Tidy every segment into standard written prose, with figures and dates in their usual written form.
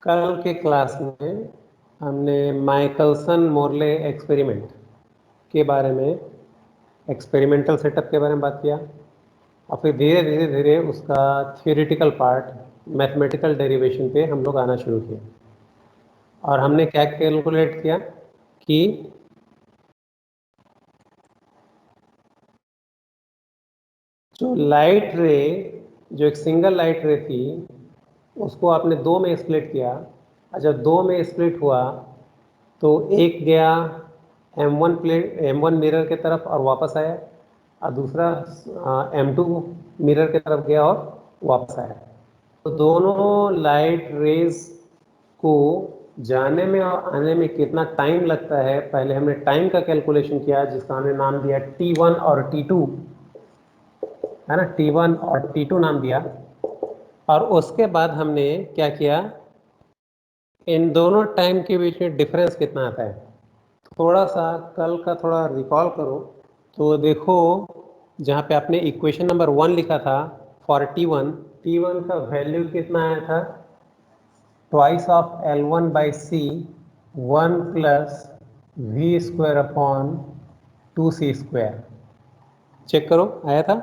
कल के क्लास में हमने माइकलसन मोरले एक्सपेरिमेंट के बारे में, एक्सपेरिमेंटल सेटअप के बारे में बात किया और फिर धीरे धीरे धीरे उसका थियोरेटिकल पार्ट मैथमेटिकल डेरिवेशन पे हम लोग आना शुरू किया। और हमने क्या कैलकुलेट किया कि जो लाइट रे, जो एक सिंगल लाइट रे थी, उसको आपने दो में स्प्लिट किया और जब दो में स्प्लिट हुआ तो एक गया M1 मिरर के तरफ और वापस आया और दूसरा M2 मिरर के तरफ गया और वापस आया। तो दोनों लाइट रेज को जाने में और आने में कितना टाइम लगता है, पहले हमने टाइम का कैलकुलेशन किया जिसका हमने नाम दिया T1 और T2, है ना, T1 और T2 नाम दिया। और उसके बाद हमने क्या किया, इन दोनों टाइम के बीच में डिफरेंस कितना आता है, थोड़ा सा कल का थोड़ा रिकॉल करो तो देखो जहाँ पे आपने इक्वेशन नंबर 1 लिखा था फॉर T1 का वैल्यू कितना आया था, twice of L1 by c 1 plus v square upon 2c square. Check करो आया था।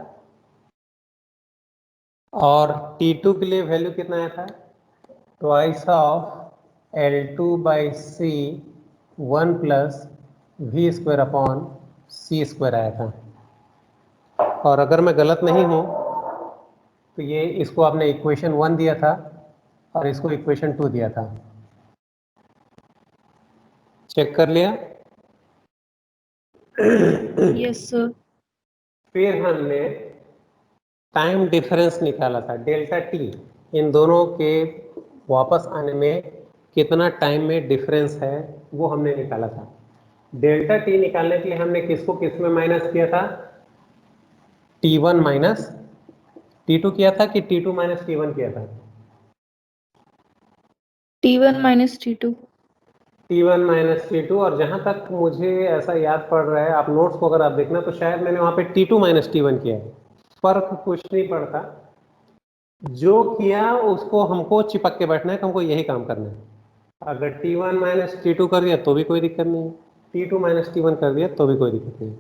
और T2 के लिए वैल्यू कितना आया था, twice of L2 by c 1 plus v square upon c square आया था। और अगर मैं गलत नहीं हूं तो ये इसको आपने इक्वेशन 1 दिया था और इसको इक्वेशन 2 दिया था। चेक कर लिया? Yes sir. फिर हमने टाइम डिफरेंस निकाला था डेल्टा टी, इन दोनों के वापस आने में कितना टाइम में डिफरेंस है वो हमने निकाला था। डेल्टा टी निकालने के लिए हमने किसको किस में माइनस किया था, T1 माइनस T2 किया था कि T2 माइनस T1 किया था? T1 minus T2। T1 minus T2। और जहां तक मुझे ऐसा याद पड़ रहा है, आप नोट्स को अगर आप देखना तो शायद मैंने वहां पे T2 माइनस T1 किया है। फर्क कुछ नहीं पड़ता, जो किया उसको हमको चिपक के बैठना है कि हमको यही काम करना है। अगर T1 माइनस T2 कर दिया तो भी कोई दिक्कत नहीं है, T2 माइनस T1 कर दिया तो भी कोई दिक्कत नहीं है।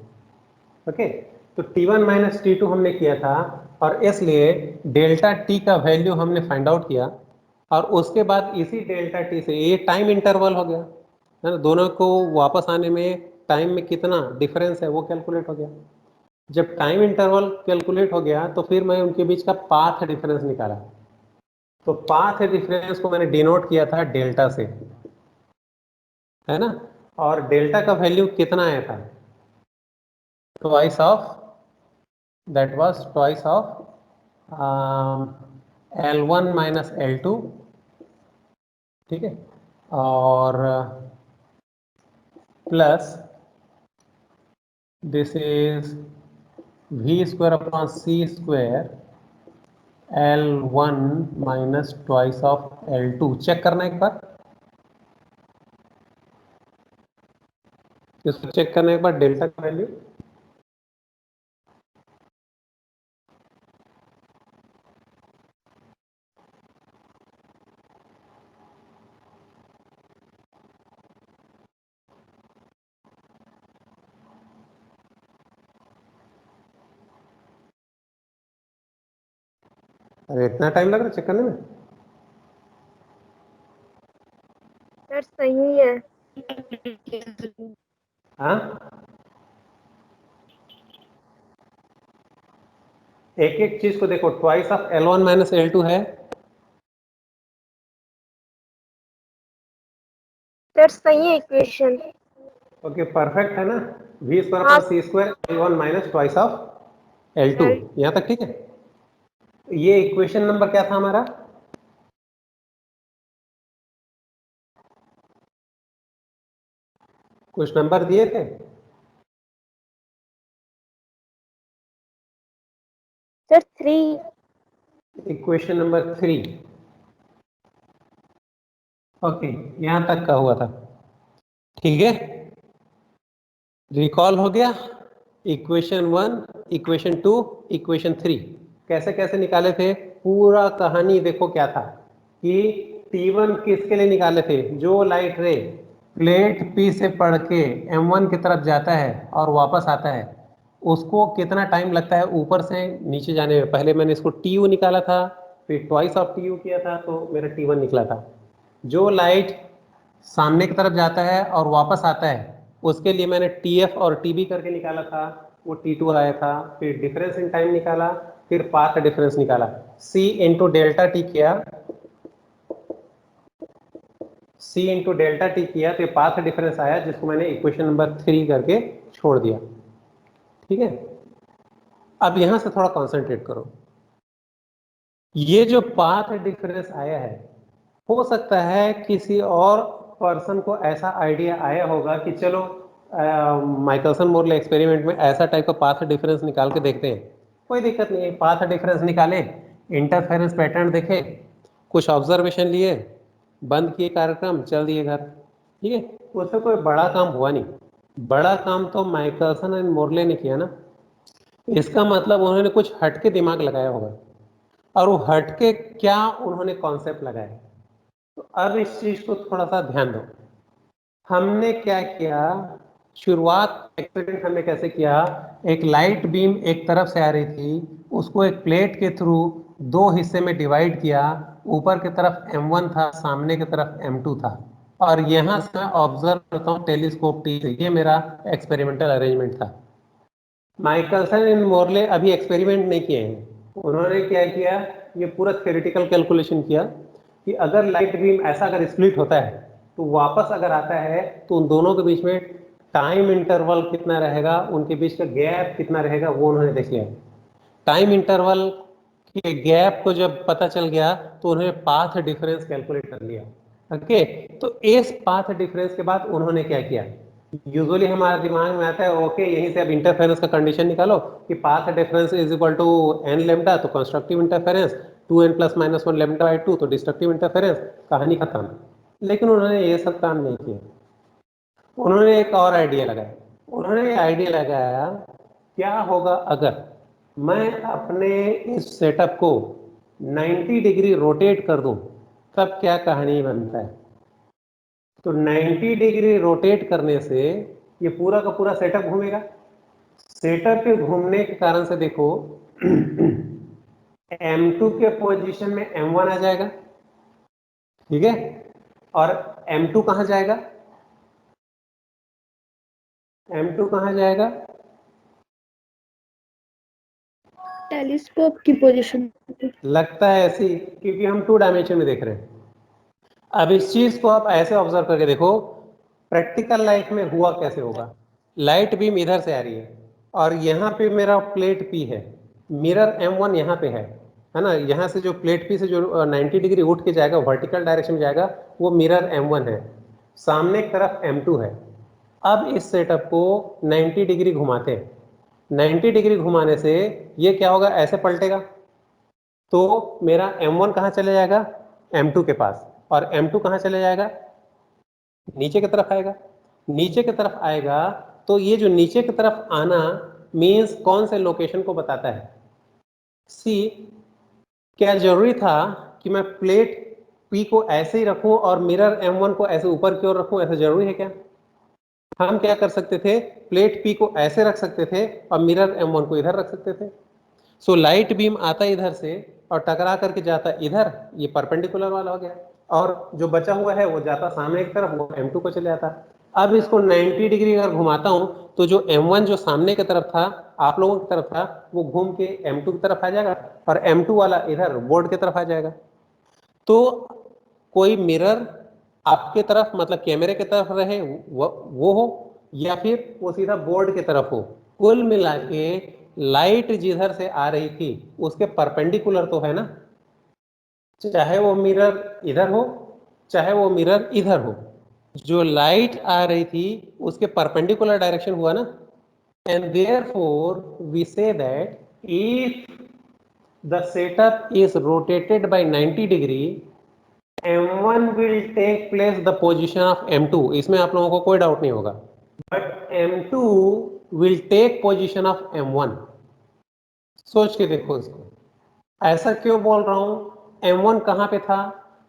ओके, तो T1 माइनस T2 हमने किया था और इसलिए डेल्टा टी का वैल्यू हमने फाइंड आउट किया। और उसके बाद इसी डेल्टा टी से ये टाइम इंटरवल हो गया, है ना, दोनों को वापस आने में टाइम में कितना डिफरेंस है वो कैलकुलेट हो गया। जब टाइम इंटरवल कैलकुलेट हो गया तो फिर मैं उनके बीच का पाथ डिफरेंस निकाला। तो पाथ डिफरेंस को मैंने डिनोट किया था डेल्टा से, है ना। और डेल्टा का वैल्यू कितना आया था, twice of, that was twice of L1 minus L2, ठीक है, और plus this is v square upon c square L1 minus twice of L2। Check करना एक बार, इसको चेक करने के बाद डेल्टा का वैल्यू, अरे इतना टाइम लग रहा है चेक करने में? सर सही है। हाँ, एक एक चीज को देखो, twice of L1 minus L2 है, सर सही है इक्वेशन। ओके परफेक्ट है ना। v स्क्वायर हाँ upon c square L1 minus twice of L2, sir. यहां तक ठीक है। ये इक्वेशन नंबर क्या था हमारा, कुछ नंबर दिए थे? सर 3। इक्वेशन नंबर 3, ओके, यहां तक का हुआ था, ठीक है। रिकॉल हो गया, इक्वेशन 1, इक्वेशन 2, इक्वेशन 3 कैसे कैसे निकाले थे, पूरा कहानी देखो क्या था कि T1 किसके लिए निकाले थे? जो लाइट रे प्लेट P से पढ़ के M1 की तरफ जाता है और वापस आता है, उसको कितना टाइम लगता है ऊपर से नीचे जाने में? पहले मैंने इसको TU निकाला था, फिर ट्वाइस ऑफ TU किया था, तो मेरा T1 निकला था। जो लाइट सामने की तरफ जाता है और वापस आता है, उसके लिए मैंने TF और TB करके निकाला था, वो T2 आया था। फिर डिफरेंस इन टाइम निकाला, फिर पाथ डिफरेंस निकाला, C इंटू डेल्टा टी किया, C इंटू डेल्टा टी किया, तो पाथ डिफरेंस आया, जिसको मैंने इक्वेशन नंबर 3 करके छोड़ दिया। ठीक है, अब यहां से थोड़ा कॉन्सेंट्रेट करो। ये जो पाथ डिफरेंस आया है, हो सकता है किसी और पर्सन को ऐसा आइडिया आया होगा कि चलो माइकलसन मोरले एक्सपेरिमेंट में ऐसा टाइप का पाथ डिफरेंस निकाल के देखते हैं। कोई दिक्कत नहीं है, पाथ डिफरेंस निकाले, इंटरफेरेंस पैटर्न देखे, कुछ ऑब्जर्वेशन लिए, बंद किए कार्यक्रम, चल दिए घर। ठीक है, उससे कोई बड़ा काम हुआ नहीं। बड़ा काम तो माइकलसन एंड मोरले ने किया ना। इसका मतलब उन्होंने कुछ हटके दिमाग लगाया होगा, और वो हटके क्या उन्होंने कॉन्सेप्ट लगाया। तो अब इस चीज को थोड़ा सा ध्यान दो। हमने क्या किया, शुरुआत एक्सपेरिमेंट हमने कैसे किया, एक लाइट बीम एक तरफ से आ रही थी, उसको एक प्लेट के थ्रू दो हिस्से में डिवाइड किया। ऊपर की तरफ M1 था, सामने की तरफ M2 था, और यहां से मैं ऑब्जर्व करता हूं टेलीस्कोप टी से। ये मेरा एक्सपेरिमेंटल अरेंजमेंट था। माइकलसन एंड मोरले अभी एक्सपेरिमेंट नहीं किए हैं। उन्होंने क्या किया, ये पूरा थ्योरेटिकल कैलकुलेशन किया कि अगर लाइट बीम ऐसा अगर स्प्लिट होता है तो वापस अगर आता है तो उन दोनों के बीच में टाइम इंटरवल कितना रहेगा, उनके बीच का गैप कितना रहेगा, वो उन्होंने देख लिया। टाइम इंटरवल के गैप को जब पता चल गया तो उन्होंने पाथ डिफरेंस कैलकुलेट कर लिया। ओके, तो इस पाथ डिफरेंस के बाद उन्होंने क्या किया, यूजुअली हमारे दिमाग में आता है ओके यहीं से अब इंटरफेरेंस का कंडीशन निकालो कि path difference is equal to n lambda, तो constructive interference 2n plus minus 1 lambda by 2, तो डिस्ट्रक्टिव इंटरफेरेंस, कहानी खत्म। लेकिन उन्होंने ये सब काम नहीं किया। उन्होंने एक और आइडिया लगाया। उन्होंने आइडिया लगाया, क्या होगा अगर मैं अपने इस सेटअप को 90 डिग्री रोटेट कर दूं, तब क्या कहानी बनता है। तो 90 डिग्री रोटेट करने से ये पूरा का पूरा सेटअप घूमेगा। सेटअप के घूमने के कारण से देखो M2 के पोजीशन में M1 आ जाएगा। ठीक है, और M2 कहां जाएगा, M2 कहां जाएगा, टेलीस्कोप की पोजीशन पे। लगता है ऐसी, क्योंकि हम 2 डायमेंशन में देख रहे हैं। अब इस चीज को आप ऐसे ऑब्जर्व करके देखो, प्रैक्टिकल लाइफ में हुआ कैसे होगा। लाइट बीम इधर से आ रही है और यहाँ पे मेरा प्लेट P है, मिरर M1 यहाँ पे है ना। यहाँ से जो प्लेट P से जो 90 डिग्री उठ के जाएगा, वर्टिकल डायरेक्शन में जाएगा, वो मिरर M1 है। सामने की तरफ M2 है। अब इस सेटअप को 90 डिग्री घुमाते हैं। 90 डिग्री घुमाने से ये क्या होगा, ऐसे पलटेगा, तो मेरा M1 कहाँ चले जाएगा, M2 के पास, और M2 कहाँ चले जाएगा, नीचे की तरफ आएगा। नीचे की तरफ आएगा तो ये जो नीचे की तरफ आना मीन्स कौन से लोकेशन को बताता है, सी। क्या जरूरी था कि मैं प्लेट P को ऐसे ही रखूं और मिरर M1 को ऐसे ऊपर की ओर रखूं, ऐसा जरूरी है क्या? हम क्या कर सकते थे, प्लेट P को ऐसे रख सकते थे और मिरर M1 को इधर रख सकते थे। सो लाइट बीम आता इधर से और टकरा करके जाता इधर, ये परपेंडिकुलर वाला हो गया, और जो बचा हुआ है वो जाता सामने की तरफ, वो M2 को चले जाता। अब इसको 90 डिग्री अगर घुमाता हूं तो जो M1 जो सामने की तरफ था, आप लोगों की तरफ था, वो घूम के M2 की तरफ आ जाएगा, और M2 वाला इधर बोर्ड की तरफ आ जाएगा। तो कोई मिरर आपके तरफ, मतलब कैमरे की तरफ रहे वो हो, या फिर वो सीधा बोर्ड की तरफ हो, कुल मिला के लाइट जिधर से आ रही थी उसके परपेंडिकुलर तो है ना। चाहे वो मिरर इधर हो, चाहे वो मिरर इधर हो, जो लाइट आ रही थी उसके परपेंडिकुलर डायरेक्शन हुआ ना। And therefore we say that if the setup is rotated by 90 degree, M1 will take place the position of M2, इसमें आप लोगों को कोई डाउट नहीं होगा, but M2 will take position of M1। सोच के देखो इसको, ऐसा क्यों बोल रहा हूं, M1 कहां पे था,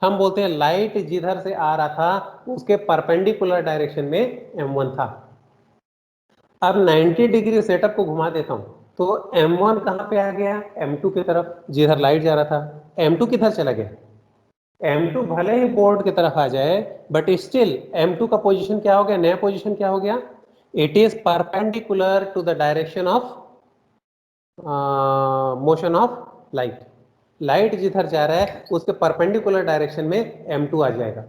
हम बोलते हैं लाइट जिधर से आ रहा था उसके परपेंडिकुलर डायरेक्शन में m1 था। अब 90 डिग्री सेटअप को घुमा देता हूं तो m1 कहां पे आ गया, m2 की तरफ, जिधर लाइट जा रहा था। m2 किधर चला गया, m2 भले ही बोर्ड की तरफ आ जाए बट स्टिल m2 का पोजीशन क्या हो गया, नया पोजीशन क्या हो गया, it is perpendicular to the direction of motion of light. Light जिधर जा रहा है उसके परपेंडिकुलर डायरेक्शन में m2 आ जाएगा।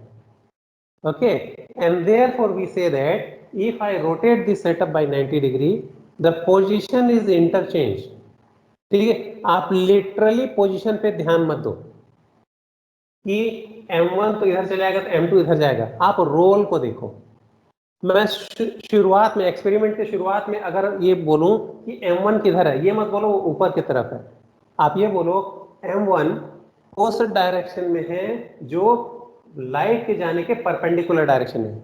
okay, and therefore we say that if I rotate this setup by 90 degree the position is interchanged। ठीक है, आप लिटरली पोजीशन पे ध्यान मत दो कि m1 तो इधर चला जाएगा तो m2 इधर जाएगा, आप रोल को देखो। मैं शुरुआत में, एक्सपेरिमेंट के शुरुआत में अगर ये बोलूं कि m1 किधर है, ये मत बोलो वो ऊपर की तरफ है, आप ये बोलो m1 उस डायरेक्शन में है जो लाइट के जाने के परपेंडिकुलर डायरेक्शन में।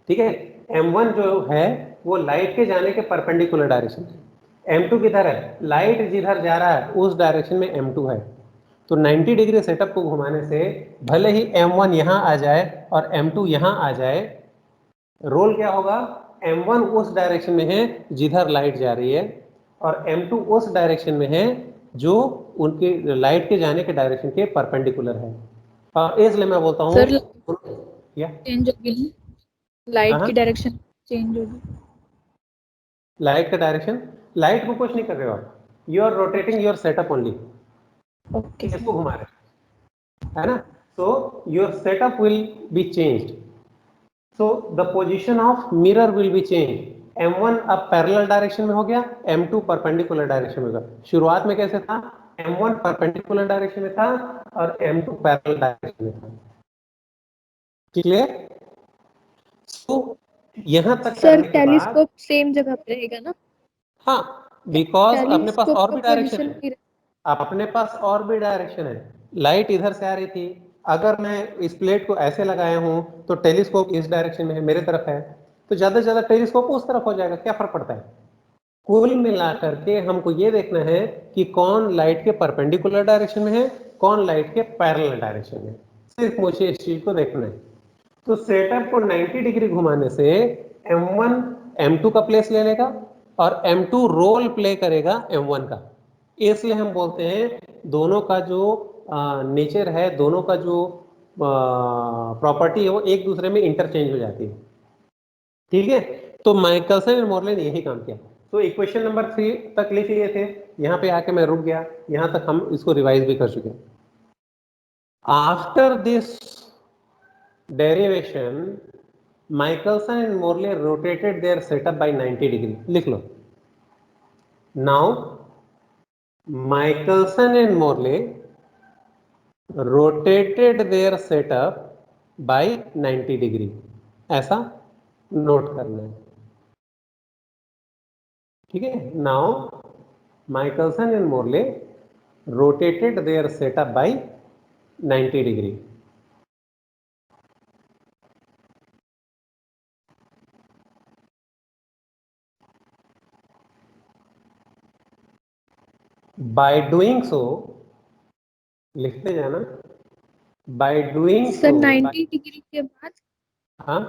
ठीक है, m1 जो है वो लाइट के जाने के परपेंडिकुलर डायरेक्शन है। m2 किधर है, लाइट जिधर जा रहा है उस डायरेक्शन में m2 है। तो 90 डिग्री सेटअप को घुमाने से भले ही m1 यहां आ जाए और m2 यहां आ जाए, रोल क्या होगा, m1 उस डायरेक्शन में है जिधर लाइट जा रही है और m2 उस डायरेक्शन में है जो उनके लाइट के जाने के डायरेक्शन के परपेंडिकुलर है। और इसलिए मैं बोलता हूँ सर या चेंज होगी ना, लाइट की डायरेक्शन चेंज होगी। लाइट का डायरेक्शन, लाइट को कुछ नहीं कर रहे हो आप, you are rotating your setup only, okay इसको घुमा रहे है ना। So your setup will be changed, so the position of mirror will be change. m1 अब पैरेलल डायरेक्शन में हो गया, m2 परपेंडिकुलर डायरेक्शन में होगा। शुरुआत में कैसे था, m1 परपेंडिकुलर डायरेक्शन में था और m2 पैरेलल डायरेक्शन में था। क्लियर। तो यहां तक सर करने के बाद, टेलीस्कोप सेम जगह पे रहेगा ना, हाँ, बिकॉज अपने पास टेलीस्कोप और का भी डायरेक्शन पोजीशन है, नहीं अपने पास और भी डायरेक्शन है। लाइट इधर से आ रही थी, अगर मैं इस प्लेट को ऐसे लगाया हूं तो टेलीस्कोप इस डायरेक्शन में है, मेरे तरफ है, तो ज्यादा से ज्यादा टेलीस्कोप उस तरफ हो जाएगा, क्या फर्क पड़ता है। कुल मिला करके हमको ये देखना है कि कौन लाइट के परपेंडिकुलर डायरेक्शन में है, कौन लाइट के पैरेलल डायरेक्शन में है, सिर्फ मुझे इस चीज को देखना है। तो सेटअप को 90 डिग्री घुमाने से m1 m2 का प्लेस ले लेगा और m2 रोल प्ले करेगा m1 का। इसलिए हम बोलते हैं दोनों का जो नेचर है, दोनों का जो प्रॉपर्टी है वो एक दूसरे में इंटरचेंज हो जाती है। ठीक है, तो माइकलसन एंड मोरले ने यही काम किया। तो इक्वेशन नंबर 3 तक लिख लिए थे, यहां पे आके मैं रुक गया, यहां तक हम इसको रिवाइज भी कर चुके हैं। After this derivation Michelson and Morley rotated their setup by 90 degree, लिख लो। now Michelson and Morley rotated their setup by 90 degree, ऐसा नोट करना है। ठीक है, now Michelson and Morley rotated their setup by 90 degree। by doing so, लिखते जाना, by doing sir so, 90 degree के बाद, हाँ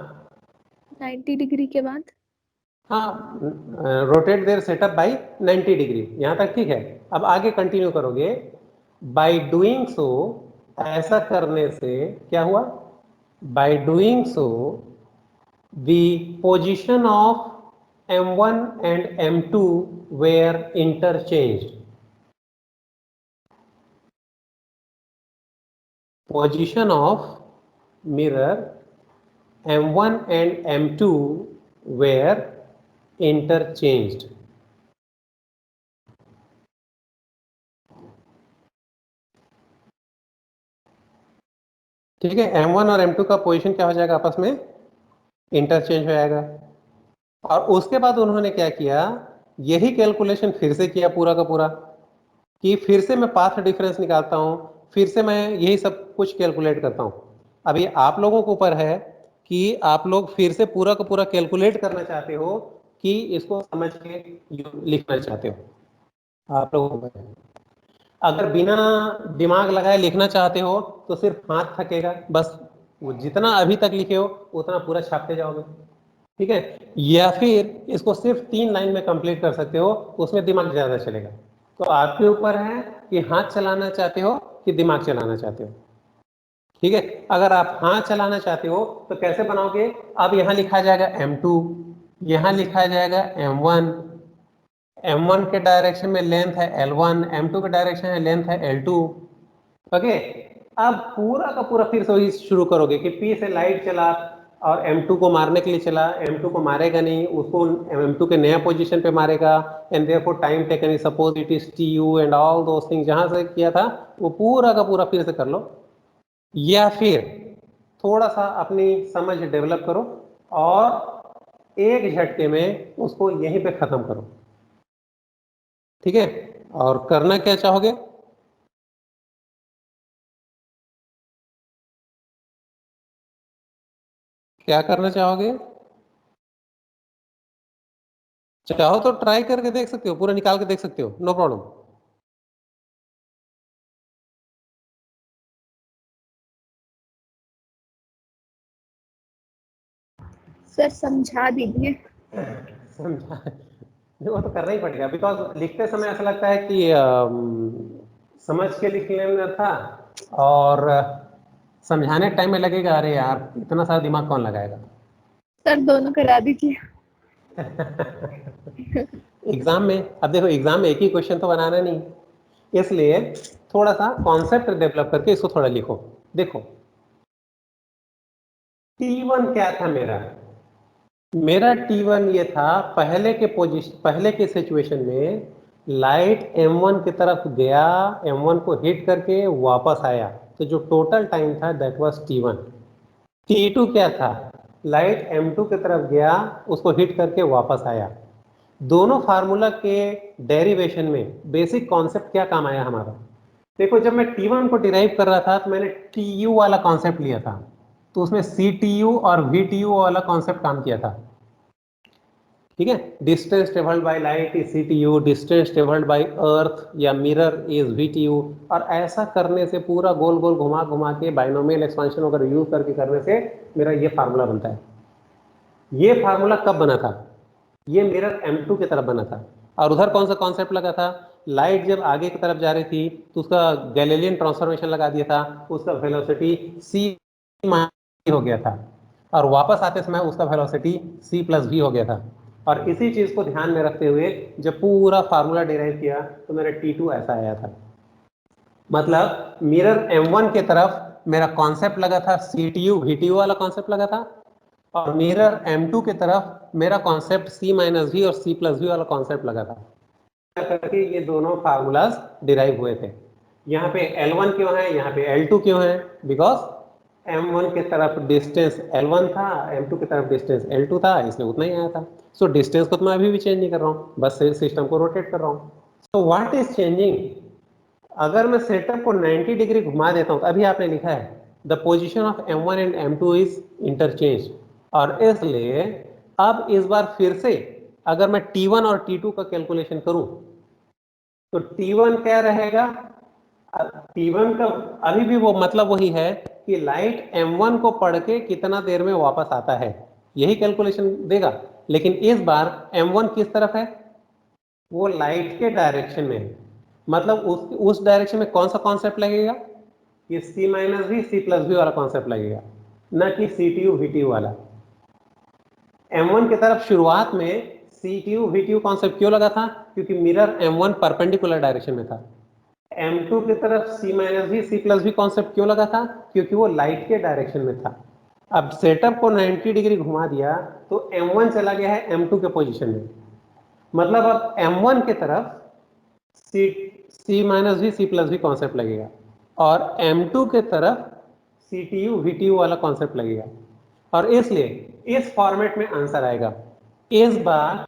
90 डिग्री के बाद हाँ, rotate their setup by 90 degree, यहां तक ठीक है। अब आगे कंटिन्यू करोगे, बाई डूइंग सो, ऐसा करने से क्या हुआ, by doing so the position of m1 and m2 were interchanged. Position of mirror m1 and m2 were interchanged। ठीक है, m1 और m2 का पोजीशन क्या हो जाएगा, आपस में इंटरचेंज हो जाएगा। और उसके बाद उन्होंने क्या किया, यही कैलकुलेशन फिर से किया पूरा का पूरा, कि फिर से मैं पाथ डिफरेंस निकालता हूं, फिर से मैं यही सब कुछ कैलकुलेट करता हूं। अब ये आप लोगों के ऊपर है कि आप लोग फिर से पूरा का पूरा कैलकुलेट करना चाहते हो कि इसको समझ के लिखना चाहते हो, आप लोगों को है। अगर बिना दिमाग लगाए लिखना चाहते हो तो सिर्फ हाथ थकेगा, बस वो जितना अभी तक लिखे हो उतना पूरा छापते जाओगे, ठीक है। या फिर इसको सिर्फ 3 लाइन में कंप्लीट कर सकते हो, उसमें दिमाग ज्यादा चलेगा। तो आपके ऊपर है कि हाथ चलाना चाहते हो कि दिमाग चलाना चाहते हो, ठीक है। अगर आप हाथ चलाना चाहते हो तो कैसे बनाओगे? अब यहां लिखा जाएगा M2, यहां लिखा जाएगा M1, M1 के डायरेक्शन में लेंथ है L1, M2 के डायरेक्शन में लेंथ है L2, ओके। अब पूरा का पूरा फिर से वही शुरू करोगे कि P से लाइट चला और M2 को मारने के लिए चला, M2 को मारेगा नहीं, उसको M2 के नया पोजीशन पे मारेगा, and therefore time taken is suppose it is TU and all those things, जहां से किया था वो पूरा का पूरा फिर से कर लो। या फिर थोड़ा सा अपनी समझ डेवलप करो और एक झटके में उसको यहीं पे खत्म करो, ठीक है। और करना क्या चाहोगे? क्या करना चाहोगे? चाहो तो ट्राई करके देख सकते हो, पूरा निकाल के देख सकते हो, नो प्रॉब्लम। सर समझा दीजिए। समझा? वो तो करना ही पड़ेगा, बिकॉज लिखते समय ऐसा लगता है कि समझ के लिखने में था, और समझाने टाइम में लगेगा अरे यार इतना सारा दिमाग कौन लगाएगा। सर दोनों करा दीजिए। एग्जाम में, अब देखो एग्जाम में एक ही क्वेश्चन तो बनाना नहीं, इसलिए थोड़ा सा कॉन्सेप्ट डेवलप करके इसको थोड़ा लिखो। देखो T1 क्या था मेरा T1 ये था, पहले के सिचुएशन में लाइट M1 की तरफ गया, M1 को हिट करके वापस आया, तो जो टोटल टाइम था दैट वाज T1। T2 क्या था? लाइट M2 की तरफ गया, उसको हिट करके वापस आया। दोनों फार्मूला के डेरिवेशन में बेसिक कॉन्सेप्ट क्या काम आया हमारा? देखो जब मैं T1 को डिराइव कर रहा था तो मैंने TU वाला कॉन्सेप्ट लिया था, तो उसमें CTU और VTU वाला कॉन्सेप्ट काम किया था, ठीक है। Distance travelled by light is CTU, distance travelled by earth या मिरर इज VTU। और ऐसा करने से पूरा गोल गोल घुमा घुमा के बाइनोमियल एक्सपेंशन वगैरह यूज करके करने से मेरा ये फार्मूला बनता है। ये फार्मूला कब बना था? ये मिरर M2 की तरफ बना था। और उधर कौन सा कॉन्सेप्ट लगा था? लाइट जब आगे की तरफ जा रही थी तो उसका गैलीलियन ट्रांसफॉर्मेशन लगा दिया था, उसका वेलोसिटी c हो गया था, और वापस आते समय उसका वेलोसिटी c+v हो गया था। और इसी चीज को ध्यान में रखते हुए जब पूरा फार्मूला डिराइव किया तो मेरा T2 ऐसा आया था। मतलब मिरर M1 की तरफ मेरा कॉन्सेप्ट लगा था CTU VTU वाला कॉन्सेप्ट लगा था, और मिरर M2 की तरफ मेरा कॉन्सेप्ट C-V और C+V वाला कॉन्सेप्ट लगा था, करके ये दोनों फार्मूलाज डिराइव हुए थे। यहाँ पे L1 क्यों है, यहाँ पे L2 क्यों है? बिकॉज M1 की तरफ डिस्टेंस L1 था, M2 की तरफ डिस्टेंस L2 था, इसलिए उतना ही आया था। सो डिस्टेंस को तो मैं अभी भी चेंज नहीं कर रहा हूँ, बस सिस्टम को रोटेट कर रहा हूँ। So what is changing? अगर मैं सेटअप को 90 डिग्री घुमा देता हूँ, अभी आपने लिखा है the position of M1 and M2 is interchange, और इसलिए अब इस बार फिर से अगर मैं T1 और T2 का कैलकुलेशन करूं तो T1 क्या रहेगा? T1 का अभी भी वो मतलब वही है कि लाइट M1 को पढ़ के कितना देर में वापस आता है, यही कैलकुलेशन देगा। लेकिन इस बार M1 किस तरफ है? वो लाइट के डायरेक्शन में है, मतलब उस डायरेक्शन में कौन सा कॉन्सेप्ट लगेगा? ये C-V C+V वाला कॉन्सेप्ट लगेगा, ना कि CTU VTU वाला। M1 की तरफ शुरुआत में CTU VTU कॉन्सेप्ट क्यों लगा था? क्योंकि मिरर M1 परपेंडिकुलर डायरेक्शन में था। M2 की तरफ C-V C+V कॉन्सेप्ट क्यों लगा था? क्योंकि वो लाइट के डायरेक्शन में था। अब सेटअप को 90 डिग्री घुमा दिया तो M1 चला गया है M2 के पोजीशन में, मतलब अब M1 की तरफ C-V C+V कॉन्सेप्ट लगेगा, और M2 के तरफ CTU VTU वाला कॉन्सेप्ट लगेगा, और इसलिए इस फॉर्मेट में आंसर आएगा। इस बार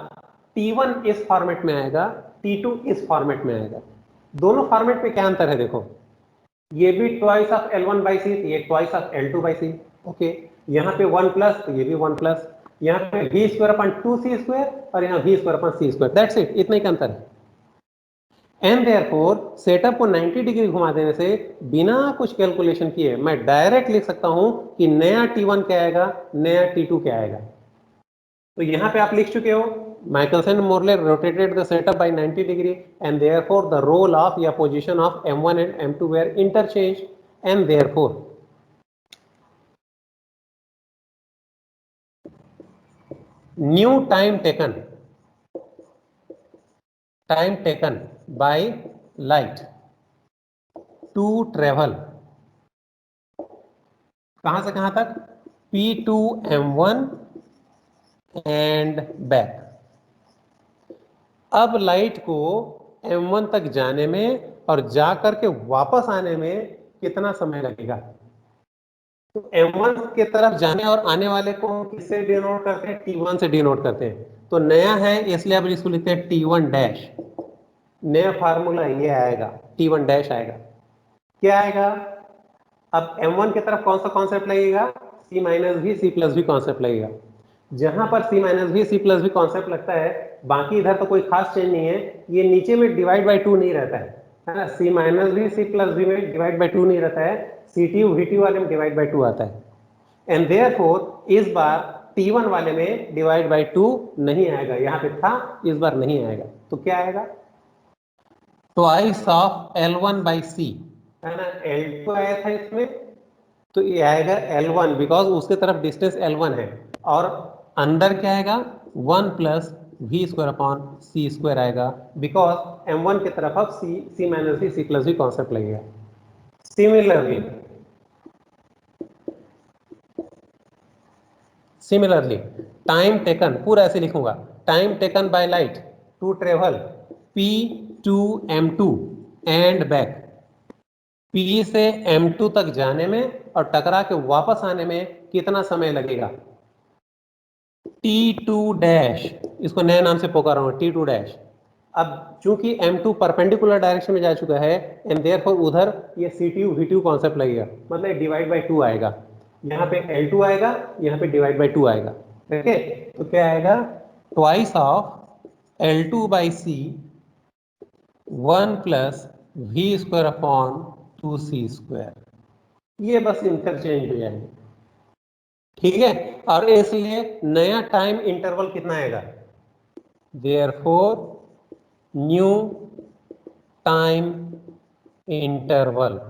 T1 इस फॉर्मेट में आएगा, T2 इस फॉर्मेट में आएगा। दोनों फॉर्मेट में क्या अंतर है? देखो ये भी ट्वाइस ऑफ L1/C, ये ट्वाइस ऑफ L2/C, ओके। यहाँ पे 1 प्लस तो ये भी 1 प्लस, यहाँ पे v² 2c² और यहाँ v² c², दैट्स इट, इतना ही का अंतर है। एंड देयरफॉर सेटअप को 90 डिग्री घुमा देने से बिना कुछ कैलकुलेशन किए मैं डायरेक्ट लिख सकता हूं कि नया T1 क्या आएगा, नया T2 क्या आएगा। तो यहां पे आप लिख चुके हो Michelson and Morley rotated the setup by 90 degree and therefore the role of या position of M1 and M2 were interchanged and therefore new time taken by light to travel कहां से कहां तक, P2 M1 एंड बैक। अब light को M1 तक जाने में और जा करके वापस आने में कितना समय लगेगा। तो M1 की तरफ जाने और आने वाले को किससे डिनोट करते हैं, T1 से डिनोट करते हैं। तो नया है इसलिए अब इसको लिखते हैं T1 डैश। नया फार्मूला ये आएगा, T1 डैश आएगा। क्या आएगा, अब M1 की तरफ कौन सा कॉन्सेप्ट लगेगा, C माइनस भी C प्लस भी कॉन्सेप्ट लगेगा। जहां पर C माइनस भी C प्लस भी कॉन्सेप्ट लगता है, बाकी इधर तो कोई खास चेंज नहीं है, ये नीचे में डिवाइड बाई 2 नहीं रहता है ना। C माइनस भी C प्लस भी में डिवाइड बाई 2 नहीं रहता है, CTU VTU वाले में डिवाइड बाई 2 आता है। एंड देयरफॉर इस बार T1 वाले में डिवाइड बाई 2 नहीं आएगा, यहाँ पे था इस बार नहीं आएगा। तो क्या आएगा, twice of L1 by C है ना, L2 आया था इसमें, तो ये आएगा L1 बिकॉज उसके तरफ डिस्टेंस L1 है, और अंदर क्या आएगा 1 plus v square upon c square आएगा बिकॉज M1 की तरफ अब C माइनस भी C प्लस भी कॉन्सेप्ट लगेगा। सिमिलरली टाइम टेकन, पूरा ऐसे लिखूंगा, time taken by light to travel P2 M2 and back, P से M2 तक जाने में और टकरा के वापस आने में कितना समय लगेगा, T2 डैश, इसको नए नाम से पुकारा हूं T2 डैश। अब चूंकि M2 परपेंडिकुलर डायरेक्शन में जा चुका है एंड देयरफॉर उधर ये CTU VTU कॉन्सेप्ट लगेगा, मतलब डिवाइड बाय 2 आएगा, यहाँ पे L2 आएगा, यहाँ पे डिवाइड बाय 2 आएगा। ठीक है, तो क्या आएगा, twice of L2 by C 1 plus v square upon 2C square, ये बस इंटरचेंज हो जाएंगे। ठीक है, और इसलिए नया टाइम इंटरवल कितना आएगा, देयरफॉर न्यू टाइम इंटरवल,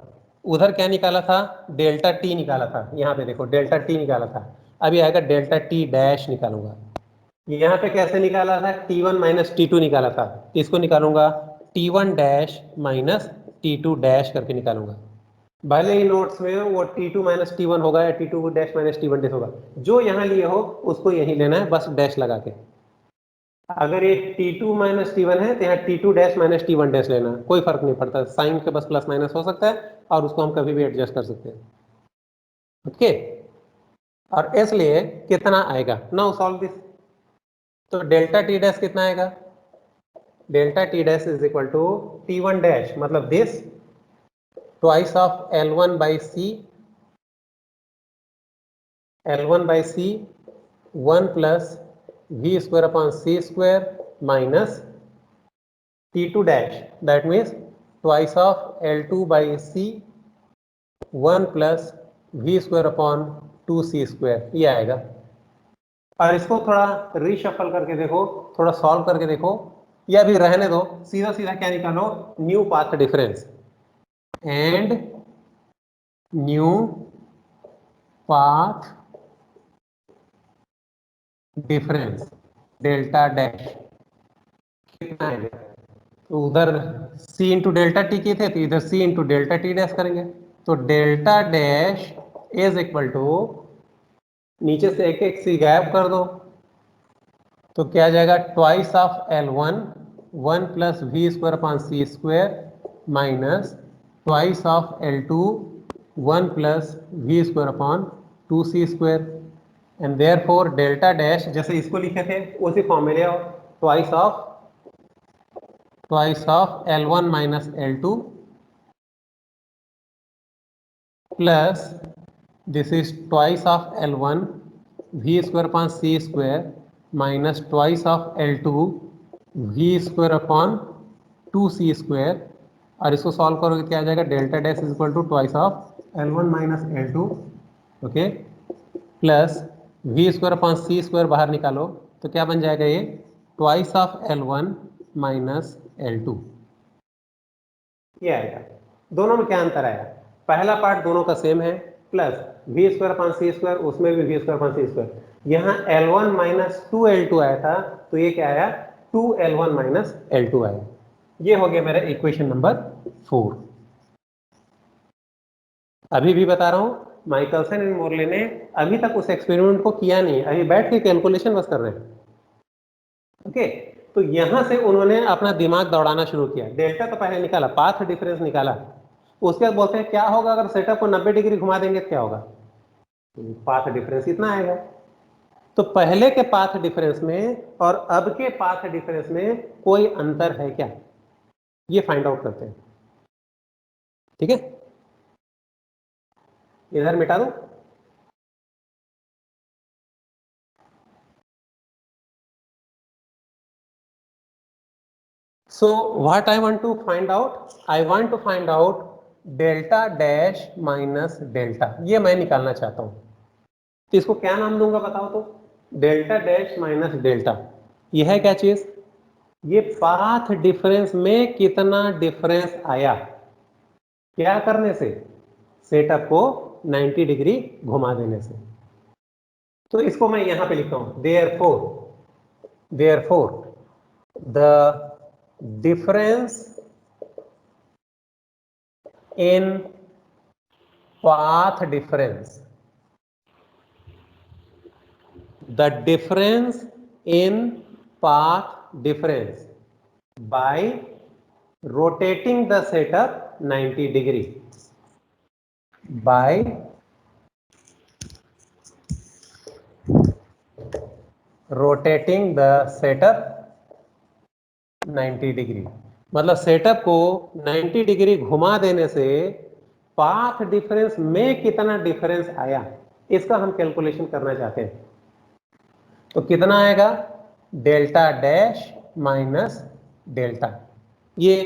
उधर क्या निकाला था, डेल्टा टी निकाला था, यहाँ पे देखो डेल्टा टी निकाला था, अभी आएगा डेल्टा टी डैश निकालूंगा। यहाँ पे कैसे निकाला था, T1 माइनस T2 निकाला था, इसको निकालूंगा T1 dash minus T2 dash करके निकालूंगा। भले ही नोट्स में वो T2 माइनस T1 होगा या T2 dash minus T1 dash होगा, जो यहाँ लिए हो उसको यही लेना है, बस डैश लगा के। अगर ये T2 माइनस T1 है तो यहाँ T2 dash minus T1 dash लेना, कोई फर्क नहीं पड़ता, साइन के बस प्लस माइनस हो सकता है और उसको हम कभी भी एडजस्ट कर सकते हैं। ओके, और इसलिए कितना आएगा, नाउ सॉल्व दिस। तो डेल्टा टी डैश कितना आएगा, delta T dash is equal to T1 dash मतलब this twice of L1 by C, L1 by C 1 plus V square upon C square minus T2 dash, that means twice of L2 by C 1 plus V square upon 2C square, ये आएगा। और इसको थोड़ा reshuffle करके देखो, थोड़ा solve करके देखो, या भी रहने दो, सीधा सीधा क्या निकालो, new path difference and new path difference delta dash कितना आएगा, तो उधर C इंटू डेल्टा टी किए थे तो इधर C into delta T dash करेंगे, तो delta dash is equal to, नीचे से एक एक C गायब कर दो, तो क्या आ जाएगा, twice of L1 1 plus v square upon C square minus twice of L2 1 plus v square upon 2C square, and therefore delta dash जैसे इसको लिखे थे उसी फॉर्म में ले आओ, twice of L1 minus L2 plus this is twice of L1 v square upon C square minus twice of L2 v square upon 2c², और इसको सॉल्व करोगे क्या आ जाएगा, delta dash is equal to twice of L1 minus L2, okay, plus v² upon c² बाहर निकालो तो क्या बन जाएगा, ये twice of L1 minus L2, ये आएगा। दोनों में क्या अंतर आया, पहला पार्ट दोनों का सेम है, प्लस v² अपॉन c², उसमें भी v² अपॉन c², यहाँ L1 माइनस 2L2 आया था, तो ये क्या आया, 2L1 माइनस L2 आया। ये हो गया मेरा इक्वेशन नंबर 4। अभी भी बता रहा हूं, माइकलसन एंड मोरले ने अभी तक उस एक्सपेरिमेंट को किया नहीं, अभी बैठ के कैलकुलेशन बस कर रहे हैं, ओके। तो यहां से उन्होंने अपना दिमाग दौड़ाना शुरू किया, डेल्टा तो पहले निकाला, पाथ डिफरेंस निकाला, उसके बाद बोलते हैं क्या होगा अगर सेटअप को 90 डिग्री घुमा देंगे, क्या होगा, पाथ डिफरेंस इतना आएगा। तो पहले के पाथ डिफरेंस में और अब के पाथ डिफरेंस में कोई अंतर है क्या, ये फाइंड आउट करते हैं, ठीक है। इधर मिटा दो, so what I want to find out, I want to find out delta dash minus delta, ये मैं निकालना चाहता हूं। तो इसको क्या नाम दूंगा बताओ तो, डेल्टा डैश माइनस डेल्टा, ये है क्या चीज, ये पाथ डिफरेंस में कितना डिफरेंस आया, क्या करने से, सेटअप को 90 डिग्री घुमा देने से। तो इसको मैं यहां पे लिखता हूं, therefore the difference in path difference, the difference in path difference by rotating the setup 90 degree, by rotating the setup 90 degree, मतलब सेटअप को 90 डिग्री घुमा देने से पाथ डिफरेंस में कितना डिफरेंस आया, इसका हम कैलकुलेशन करना चाहते हैं। तो कितना आएगा, डेल्टा डैश माइनस डेल्टा, ये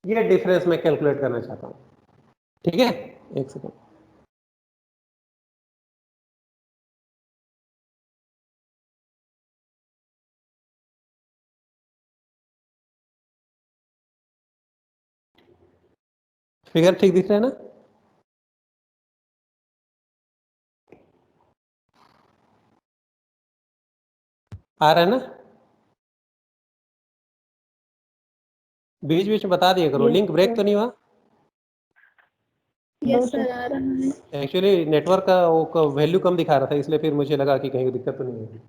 डिफरेंस मैं कैलकुलेट करना चाहता हूं, ठीक है। एक सेकंड, फिगर ठीक दिख रहा है ना, आ रहा है ना, बीच बीच में बता दिया करो, लिंक ब्रेक तो नहीं हुआ, यस सर आ रहा है। एक्चुअली नेटवर्क का वो वैल्यू कम दिखा रहा था, इसलिए फिर मुझे लगा कि कहीं दिक्कत तो नहीं है।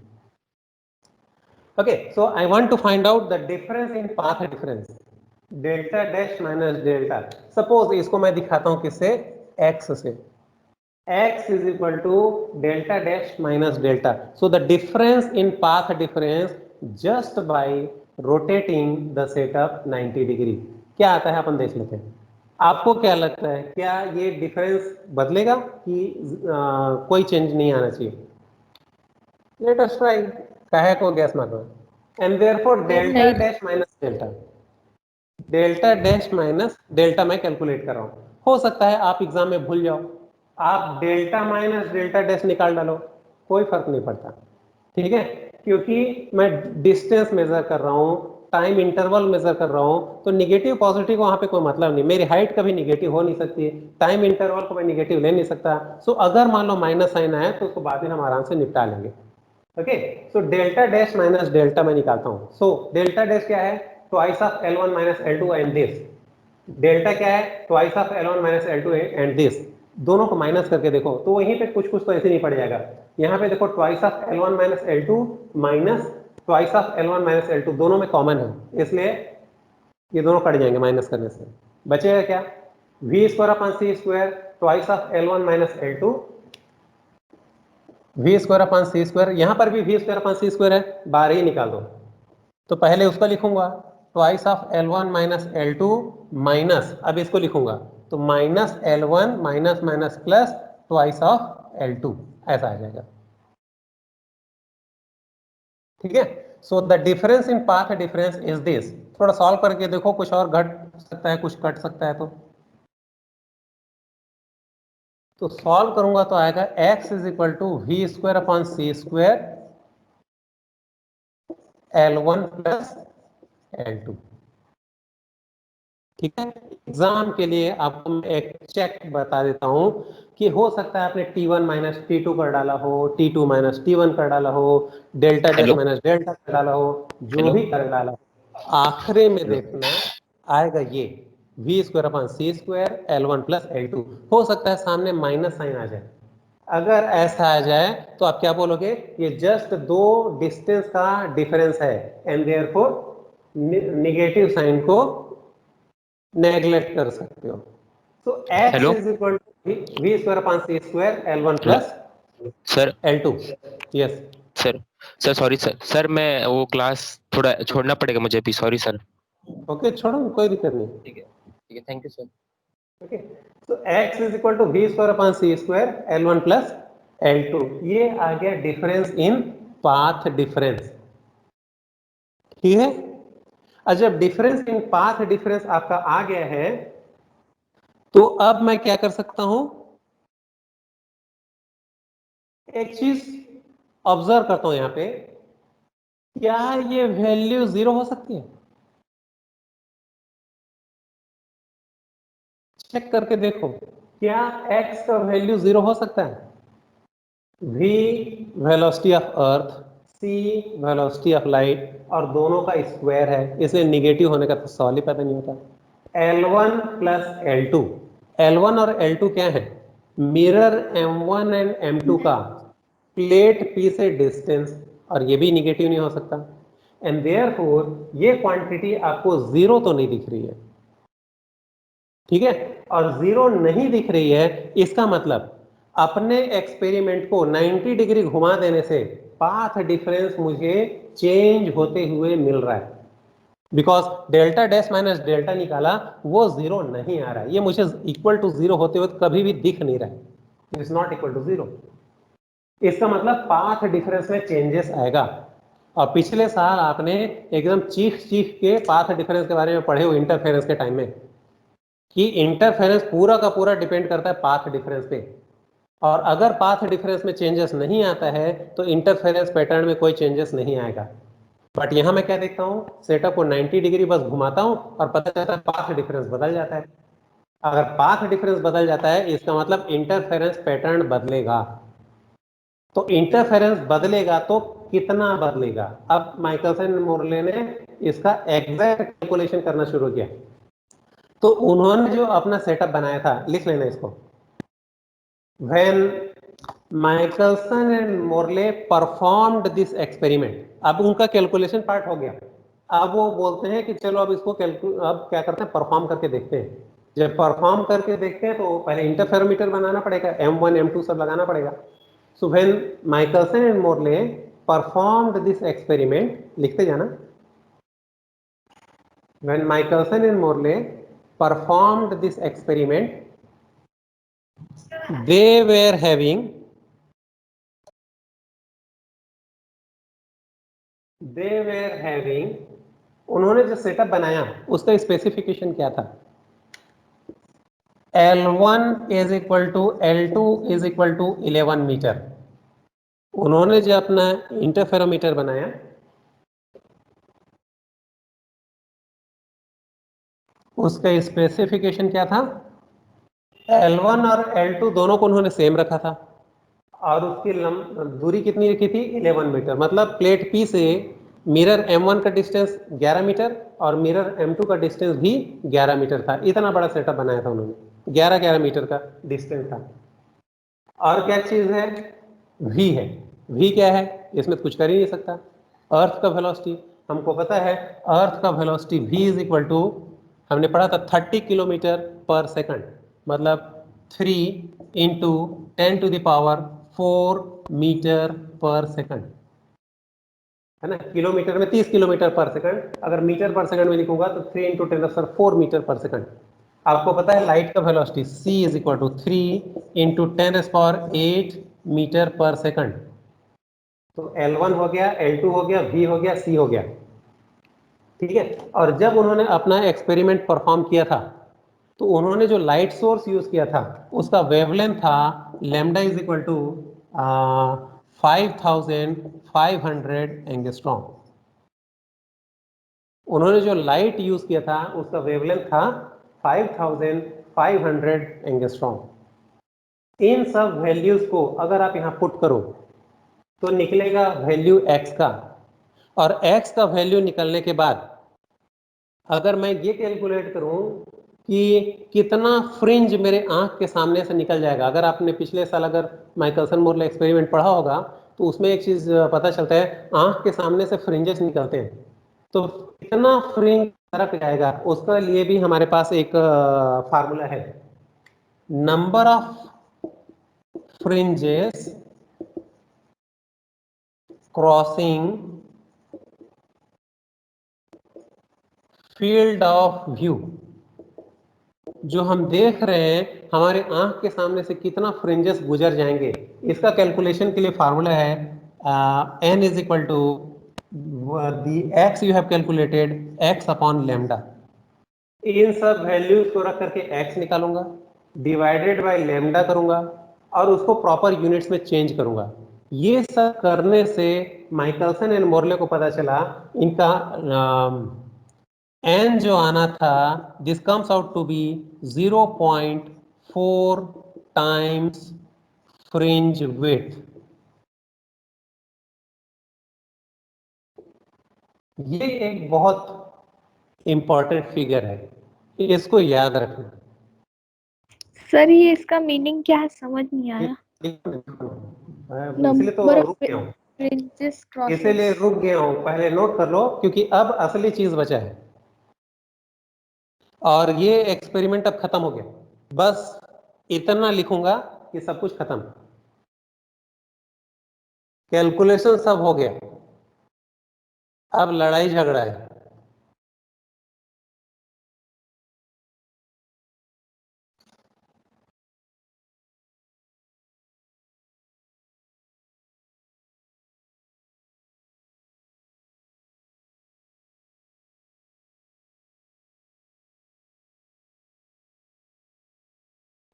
Okay, so I want to find out the difference in path difference, delta dash minus delta. Suppose इसको मैं दिखाता हूं किससे, x से, x is equal to delta dash minus delta. So the difference in path difference just by rotating the setup 90 degree. क्या आता है अपन देख लेते हैं। आपको क्या लगता है, क्या ये डिफरेंस बदलेगा कि कोई चेंज नहीं आना चाहिए? Let us try. काहे को गैस मार रहा है, and therefore delta dash minus delta, delta dash minus delta मैं कैलकुलेट कर रहा हूं। हो सकता है आप एग्जाम में भूल जाओ, आप डेल्टा माइनस डेल्टा डैश निकाल डालो, कोई फर्क नहीं पड़ता, ठीक है, क्योंकि मैं डिस्टेंस मेजर कर रहा हूं, टाइम इंटरवल मेजर कर रहा हूं, तो निगेटिव पॉजिटिव वहां पे कोई मतलब नहीं, मेरी हाइट कभी निगेटिव हो नहीं सकती, टाइम इंटरवल को मैं निगेटिव ले नहीं सकता। सो अगर मान लो माइनस साइन आया तो उसको बाद में हम आराम से निपटा लेंगे, okay. So delta dash minus delta मैं निकालता हूं। सो डेल्टा डैश क्या है, twice of L1 minus L2 and this, delta क्या है, twice of L1 minus L2 and this, दोनों को माइनस करके देखो तो वहीं पे कुछ कुछ तो ऐसे नहीं पड़ जाएगा। यहाँ पे देखो twice of L1 minus L2 minus twice of L1 minus L2, दोनों में कॉमन है, इसलिए ये दोनों कट जाएंगे माइनस करने से, बचेगा क्या, v² upon c² twice of L1 minus L2, v² upon c², यहां पर भी v² अपॉन c² है, बाहर ही निकाल दो, तो पहले उसको लिखूंगा twice of L1 minus L2 minus, अब इसको लिखूंगा तो minus L1 minus minus plus twice of L2, ऐसा आ जाएगा, ठीक है। So the difference in path difference is this. थोड़ा सॉल्व करके देखो, कुछ और घट सकता है, कुछ कट सकता है। तो सॉल्व करूंगा तो आएगा x is equal to v square upon c square L1 plus L2। ठीक है, एग्जाम के लिए आपको मैं एक चेक बता देता हूं कि हो सकता है आपने T1 माइनस T2 कर डाला हो, T2 माइनस T1 कर डाला हो, delta dash hello minus delta कर डाला हो, जो हेलो भी कर डाला हो, आखिरी में हेलो देखना आएगा ये v square upon c square L1 plus L2। हो सकता है सामने माइनस साइन आ जाए। अगर ऐसा आ जाए तो आप क्या बोलोगे, ये जस्ट दो डिस्टेंस का डिफरेंस है एंड देयरफॉर निगेटिव साइन को नेग्लेक्ट कर सकते हो। तो x hello is equal to v square upon c square L1 hello plus sir L2। Yes, sir sir sorry sir sir मैं वो क्लास थोड़ा छोड़ना पड़ेगा मुझे अभी, सॉरी सर। ओके, छोड़ो, कोई दिक्कत नहीं। ठीक है, थैंक यू सर। ओके, तो x is equal to v square upon c square L1 plus L2। ये आ गया डिफरेंस इन पाथ डिफरेंस। ठीक है, और जब डिफरेंस इन पाथ डिफरेंस आपका आ गया है तो अब मैं क्या कर सकता हूं, एक चीज ऑब्जर्व करता हूं यहां पे, क्या ये वैल्यू जीरो हो सकती है? चेक करके देखो, क्या x का वैल्यू जीरो हो सकता है? v velocity of earth, c velocity of light, और दोनों का स्क्वायर है, इसलिए निगेटिव होने का तो सवाल ही पैदा नहीं होता। L1 प्लस L2, L1 और L2 क्या है? मिरर M1 एंड M2 का प्लेट P से डिस्टेंस, और ये भी निगेटिव नहीं हो सकता। एंड देयरफॉर ये क्वांटिटी आपको जीरो तो नहीं दिख रही है। ठीक है, और जीरो नहीं दिख रही है, इसका मतलब अपने एक्सपेरिमेंट को 90 डिग्री घुमा देने से पाथ डिफरेंस मुझे चेंज होते हुए मिल रहा है। Because delta dash minus delta निकाला, वो जीरो नहीं आ रहा है, ये मुझे इक्वल टू जीरो होते हुए कभी भी दिख नहीं रहा है। It is not equal to zero. इसका मतलब पाथ डिफरेंस में चेंजेस आएगा। और पिछले साल आपने एकदम चीख चीख के पाथ डिफरेंस के बारे में पढ़े हो इंटरफेरेंस के टाइम में, कि इंटरफेरेंस पूरा का पूरा डिपेंड करता है पाथ डिफरेंस पे, और अगर पाथ डिफरेंस में चेंजेस नहीं आता है तो इंटरफेरेंस पैटर्न में कोई चेंजेस नहीं आएगा। बट यहां मैं क्या देखता हूं, सेटअप को 90 डिग्री बस घुमाता हूं और पता चलता है पाथ डिफरेंस बदल जाता है। अगर पाथ डिफरेंस बदल जाता है इसका मतलब इंटरफेरेंस पैटर्न बदलेगा। तो इंटरफेरेंस बदलेगा तो कितना बदलेगा? अब माइकलसन मोरले ने इसका एग्जैक्ट कैलकुलेशन करना शुरू किया। तो उन्होंने जो अपना सेटअप बनाया था, लिख लेना इसको, when Michelson and Morley performed this experiment. अब उनका कैलकुलेशन पार्ट हो गया, अब वो बोलते हैं कि चलो अब इसको अब क्या करते हैं, परफॉर्म करके देखते हैं। जब परफॉर्म करके देखते हैं तो पहले इंटरफेरोमीटर बनाना पड़ेगा, M1 M2 सब लगाना पड़ेगा। So when Michelson and Morley performed this experiment, लिखते जाना, when Michelson and Morley performed this experiment, they were having उन्होंने जो सेटअप बनाया उसका स्पेसिफिकेशन क्या था? L1 is equal to L2 is equal to 11 metre. उन्होंने जो अपना इंटरफेरोमीटर बनाया उसका स्पेसिफिकेशन क्या था? L1 और L2 दोनों को उन्होंने सेम रखा था, और उसकी दूरी कितनी रखी थी? 11 मीटर। मतलब प्लेट P से मिरर M1 का डिस्टेंस 11 मीटर और मिरर M2 का डिस्टेंस भी 11 मीटर था। इतना बड़ा सेटअप बनाया था उन्होंने, 11-11 मीटर का डिस्टेंस था। और क्या चीज है? V है। V क्या है? इसमें कुछ कर ही नहीं सकता। अर्थ का वेलोसिटी हमको पता है, अर्थ का velocity V is equal to, हमने पढ़ा था 30 किलोमीटर पर सेकंड, मतलब 3 इंटू 10⁴ मीटर पर सेकंड, है ना। किलोमीटर में 30 किलोमीटर पर सेकंड, अगर मीटर पर सेकंड में लिखूंगा तो 3 इंटू 10⁴ मीटर पर सेकंड। आपको पता है लाइट का velocity c is equal to 3 into 10⁸ metre per second. तो L1 हो गया, L2 हो गया, V हो गया, C हो गया, ठीक है। और जब उन्होंने अपना एक्सपेरिमेंट परफॉर्म किया था तो उन्होंने जो लाइट सोर्स यूज किया था उसका वेवलेंथ था lambda is equal to 5500 angstrom. उन्होंने जो लाइट यूज किया था उसका वेवलेंथ था 5500 एंगस्ट्रॉम। इन सब वैल्यूज को अगर आप यहां पुट करो तो निकलेगा वैल्यू x का, और x का वैल्यू निकलने के बाद अगर मैं ये कैलकुलेट करूं कि कितना फ्रिंज मेरे आंख के सामने से निकल जाएगा। अगर आपने पिछले साल अगर माइकलसन मोरले एक्सपेरिमेंट पढ़ा होगा तो उसमें एक चीज पता चलता है, आंख के सामने से फ्रिंजेस निकलते हैं, तो कितना फ्रिंज सरक जाएगा उसके लिए भी हमारे पास एक फार्मूला है। Number of fringes crossing field of view, जो हम देख रहे हैं हमारे आंख के सामने से कितना फ्रिंजेस गुजर जाएंगे, इसका कैलकुलेशन के लिए फार्मूला है n is equal to the x you have calculated x upon lambda. इन सब वैल्यूज को रख करके x निकालूंगा, डिवाइडेड बाय लेमडा करूंगा और उसको प्रॉपर यूनिट्स में चेंज करूंगा। ये सब करने से माइकलसन एंड मोरले को पता चला इनका n जो आना था this comes out to be 0.4 times fringe width. ये एक बहुत इंपॉर्टेंट फिगर है, इसको याद रखना। सर ये इसका मीनिंग क्या है समझ नहीं आया। इसलिए तो नंबर ऑफ रुक गया हूँ, फ्रिंजेस इसीलिए क्रॉसेस। रुक गया हूँ, पहले नोट कर लो क्योंकि अब असली चीज बचा है और ये एक्सपेरिमेंट अब खत्म हो गया। बस इतना लिखूंगा कि सब कुछ खत्म, कैलकुलेशन सब हो गया, अब लड़ाई झगड़ा है।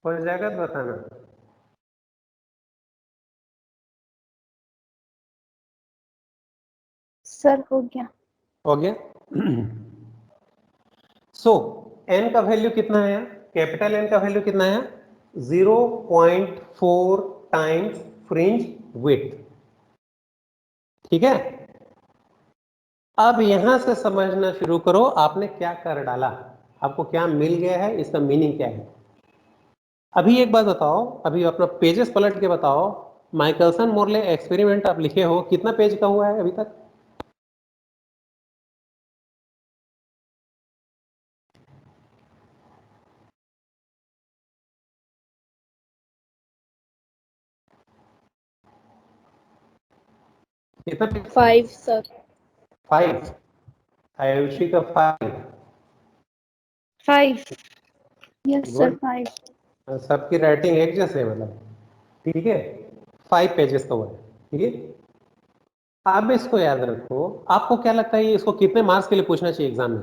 हो जाएगा तो बताना। सर हो गया। हो गया। सो n का वैल्यू कितना है, कैपिटल N का वैल्यू कितना है 0.4 टाइम्स फ्रिंज विड्थ, ठीक है। अब यहां से समझना शुरू करो आपने क्या कर डाला, आपको क्या मिल गया है, इसका मीनिंग क्या है। अभी एक बात बताओ, अभी अपना पेजेस पलट के बताओ, माइकलसन मोरले एक्सपेरिमेंट आप लिखे हो कितना पेज का हुआ है अभी तक? कितना पेज? 5 सर। 5। आयुषी का 5। 5 यस सर गुड। 5। सबकी राइटिंग एक जैसे है मतलब, ठीक है। 5 पेजेस का हुआ है, ठीक है। आप इसको याद रखो, आपको क्या लगता है ये इसको कितने मार्क्स के लिए पूछना चाहिए एग्जाम में?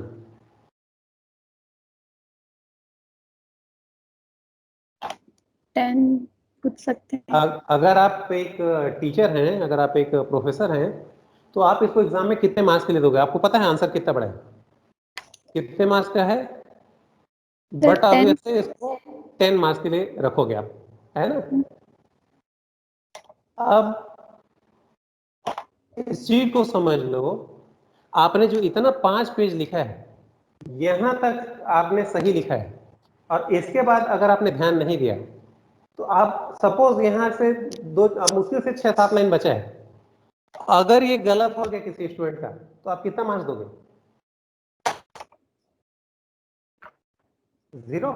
10 पूछ सकते हैं। अगर आप एक टीचर हैं, अगर आप एक प्रोफेसर हैं, तो आप इसको एग्जाम में कितने मार्क्स के लिए दोगे? आपको पता है आंसर कितना बड़ा है, कितने मार्क्स का है? Sir but 10। ऑब्वियसली इसको 10 मार्क्स के लिए रखोगे आप, है ना। अब इस चीज को समझ लो, आपने जो इतना 5 पेज लिखा है यहां तक आपने सही लिखा है, और इसके बाद अगर आपने ध्यान नहीं दिया तो आप सपोज यहां से दो, अब मुश्किल से 6-7 लाइन बचा है, अगर ये गलत हो गया किसी स्टूडेंट का तो आप कितना मार्क्स दोगे? 0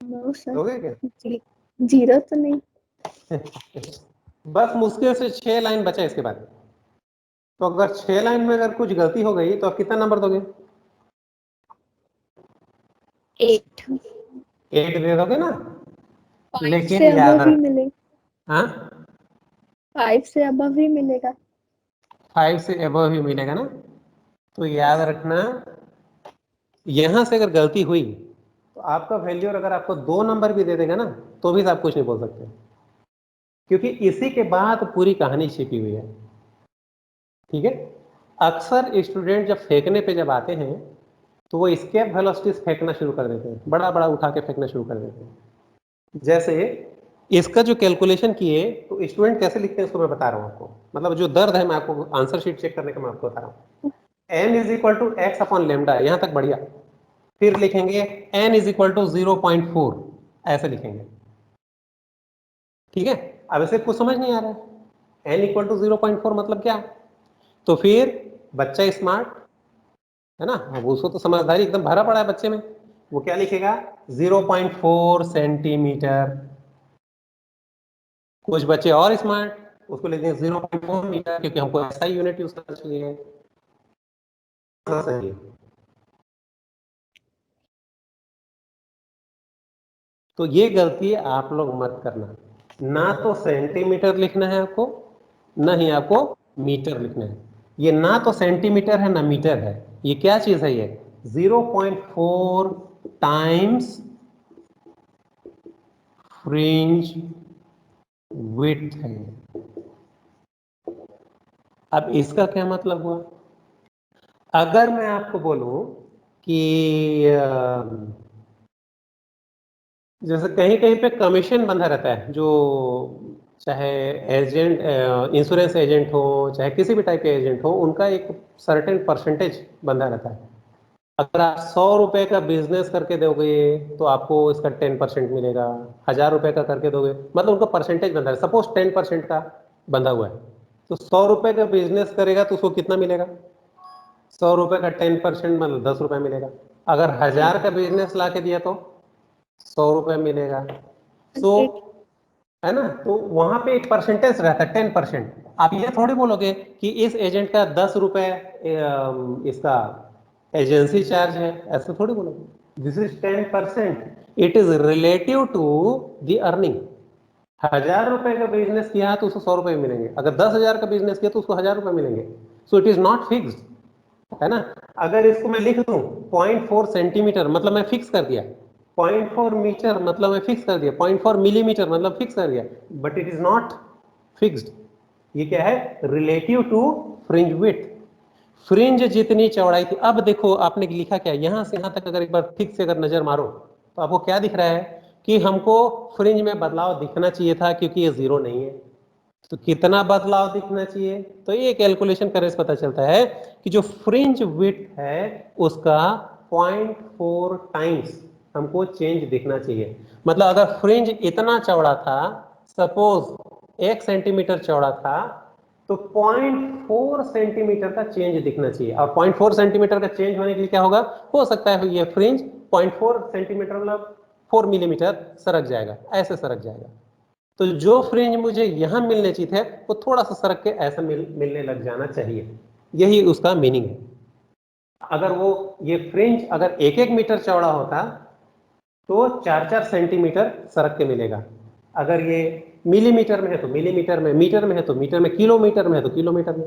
नो सर दोगे क्या? 0 तो नहीं। बस मुश्किल से 6 लाइन बचा है इसके बाद, तो अगर 6 लाइन में अगर कुछ गलती हो गई तो आप कितना नंबर दोगे? 8 8 दे दोगे ना। 5 लेकिन से याद अबव ही रख, मिले। हाँ 5 से अबव ही मिलेगा। 5 से अबव ही मिलेगा ना। तो याद रखना, यहां से अगर गलती हुई तो आपका वैल्यूअर अगर आपको 2 नंबर भी दे देगा ना, तो भी आप कुछ नहीं बोल सकते, क्योंकि इसी के बाद पूरी कहानी छिपी हुई है। ठीक है। अक्सर स्टूडेंट जब फेंकने पे जब आते हैं तो वो स्केप वेलोसिटीज फेंकना शुरू कर देते हैं, बड़ा बड़ा उठा के फेंकना शुरू कर देते हैं। जैसे इसका जो कैलकुलेशन किए तो स्टूडेंट कैसे लिखते हैं इसको मैं बता रहा हूं आपको, मतलब जो दर्द है मैं आपको आंसर शीट चेक करने का मैं आपको बता रहा हूं। n is equal to x upon lambda, यहां तक बढ़िया। फिर लिखेंगे n इज इक्वल टू 0.4, ऐसे लिखेंगे। ठीक है। अब इसे कुछ समझ नहीं आ रहा है, n इक्वल टू 0.4 मतलब क्या। तो फिर बच्चा स्मार्ट है ना, अब उसको तो समझदारी एकदम भरा पड़ा है बच्चे में, वो क्या लिखेगा 0.4 सेंटीमीटर। कुछ बच्चे और स्मार्ट उसको लिख देंगे 0.4 मीटर, क्योंकि हमको ऐसा यूनिट यूज करना चाहिए। सही। तो ये गलती आप लोग मत करना, ना तो सेंटीमीटर लिखना है आपको, ना ही आपको मीटर लिखना है। ये ना तो सेंटीमीटर है ना मीटर है, ये क्या चीज है, ये 0.4 टाइम्स फ्रिंज विड्थ है। अब इसका क्या मतलब हुआ, अगर मैं आपको बोलूं कि जैसे कहीं कहीं पे कमीशन बंधा रहता है, जो चाहे एजेंट इंश्योरेंस एजेंट हो चाहे किसी भी टाइप के एजेंट हो, उनका एक सर्टेन परसेंटेज बंधा रहता है। अगर आप 100 रुपए का बिजनेस करके दोगे तो आपको इसका 10% मिलेगा, 1000 रुपए का करके दोगे मतलब उनका परसेंटेज बंधा है, सपोज 10% का बंधा हुआ है। तो 100 रुपए का बिजनेस करेगा तो उसको कितना मिलेगा, 100 रुपए का 10% मतलब 10 रुपए मिलेगा। अगर 1000 का बिजनेस ला के दिया तो 100 रुपए मिलेगा। सो है ना, तो वहां पे एक परसेंटेज रहता है 10%। आप ये थोड़ी बोलोगे कि इस एजेंट का 10 रुपए इसका एजेंसी चार्ज है, ऐसा थोड़ी बोलोगे। This is 10%, it is relative to the earning. 1000 रुपए का बिजनेस किया तो उसको 100 रुपए मिलेंगे, अगर 10,000 का बिजनेस किया तो उसको 1000 रुपए मिलेंगे। So it is not fixed, है ना। अगर इसको मैं लिख दूं 0.4 सेंटीमीटर मतलब मैं फिक्स कर दिया, 0.4 मीटर मतलब मैं फिक्स कर दिया, 0.4 मिलीमीटर मतलब फिक्स कर दिया, but it is not fixed. ये क्या है, relative to fringe width. Fringe जितनी चौड़ाई थी, अब देखो आपने लिखा क्या, यहां से यहां तक अगर एक बार ठीक से अगर नजर मारो तो आपको क्या दिख रहा है कि हमको फ्रिंज में बदलाव दिखना चाहिए था, क्योंकि ये जीरो नहीं है। तो कितना बदलाव दिखना चाहिए, तो ये कैलकुलेशन करने से पता चलता है कि जो फ्रिंज विड्थ है उसका 0.4 टाइम्स हमको चेंज दिखना चाहिए। मतलब अगर फ्रिंज इतना चौड़ा था, सपोज 1 सेंटीमीटर चौड़ा था, तो 0.4 सेंटीमीटर का चेंज दिखना चाहिए। और 0.4 सेंटीमीटर का चेंज होने के लिए क्या होगा, हो सकता है ये फ्रिंज 0.4 सेंटीमीटर मतलब 4 मिलीमीटर सरक जाएगा, ऐसे सरक जाएगा। तो जो फ्रिंज मुझे यहां मिलने चाहिए थे वो थोड़ा सा सरक के ऐसा मिलने लग जाना चाहिए, यही उसका मीनिंग है। अगर वो ये फ्रिंज अगर 1-1 मीटर चौड़ा होता तो 4-4 सेंटीमीटर सरक के मिलेगा। अगर ये मिलीमीटर में है तो मिलीमीटर में, मीटर में है तो मीटर में, किलोमीटर में है तो किलोमीटर में।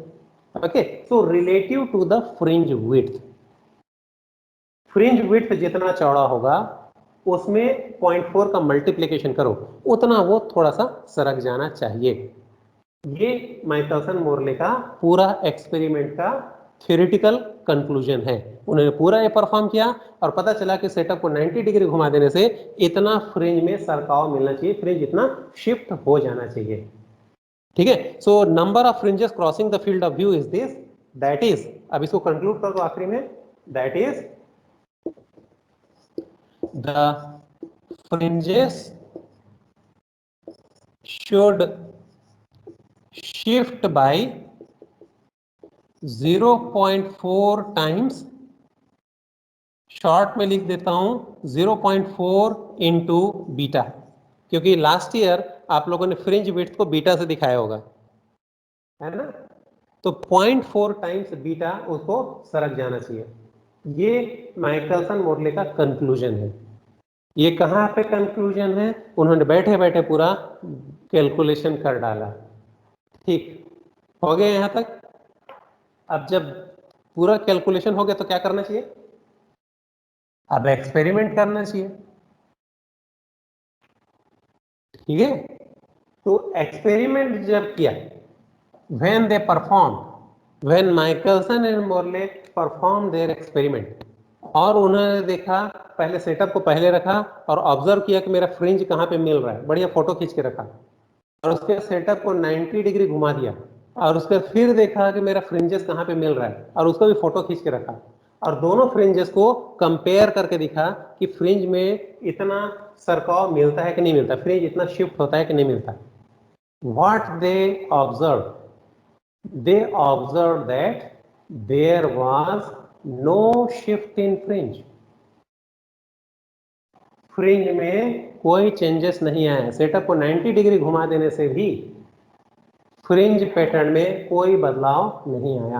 Okay, so relative to the fringe width, fringe width जितना चौड़ा होगा उसमें 0.4 का मल्टीप्लिकेशन करो, उतना वो थोड़ा सा सरक जाना चाहिए। ये माइकलसन मोरले का पूरा एक्सपेरिमेंट का थ्योरेटिकल कंक्लूजन है। उन्होंने पूरा ये परफॉर्म किया और पता चला कि सेटअप को 90 डिग्री घुमा देने से इतना फ्रिंज में सरकाव मिलना चाहिए, फ्रिंज इतना शिफ्ट हो जाना चाहिए। ठीक है। So number of fringes crossing the field of view is this, that is, अब इसको कंक्लूड कर दो आखिरी में, that is the fringes should shift by 0.4 times, short में लिख देता हूं 0.4 इंटू बीटा, क्योंकि लास्ट ईयर आप लोगों ने फ्रिंज विड्थ को बीटा से दिखाया होगा, है ना। तो 0.4 टाइम्स बीटा उसको सरक जाना चाहिए। ये माइकलसन मोरले का कंक्लूजन है। ये कहां पे कंक्लूजन है, उन्होंने बैठे बैठे पूरा कैलकुलेशन कर डाला। ठीक हो गया यहां तक। अब जब पूरा कैलकुलेशन हो गया तो क्या करना चाहिए, अब एक्सपेरिमेंट करना चाहिए। ठीक है, तो एक्सपेरिमेंट जब किया, when they performed, when Michelson and Morley performed their experiment, और उन्होंने देखा, पहले सेटअप को पहले रखा और ऑब्जर्व किया कि मेरा फ्रिंज कहाँ पे मिल रहा है, बढ़िया फोटो खींच के रखा, और उसके सेटअप को 90 डिग्री घुमा दिया, और उसके फिर देखा कि मेरा फ्रिंजेस कहाँ पे मिल रहा है और उसको भी फोटो खींच के रखा, और दोनों फ्रिंजेस को कंपेयर करके दिखा कि फ्रिंज में इतना सरकाव मिलता है कि नहीं मिलता, फ्रिंज इतना शिफ्ट होता है कि नहीं मिलता। What they observed, they observed that there was no shift in fringe. Fringe में कोई चेंजेस नहीं आया, सेटअप को 90 डिग्री घुमा देने से भी फ्रिंज पैटर्न में कोई बदलाव नहीं आया।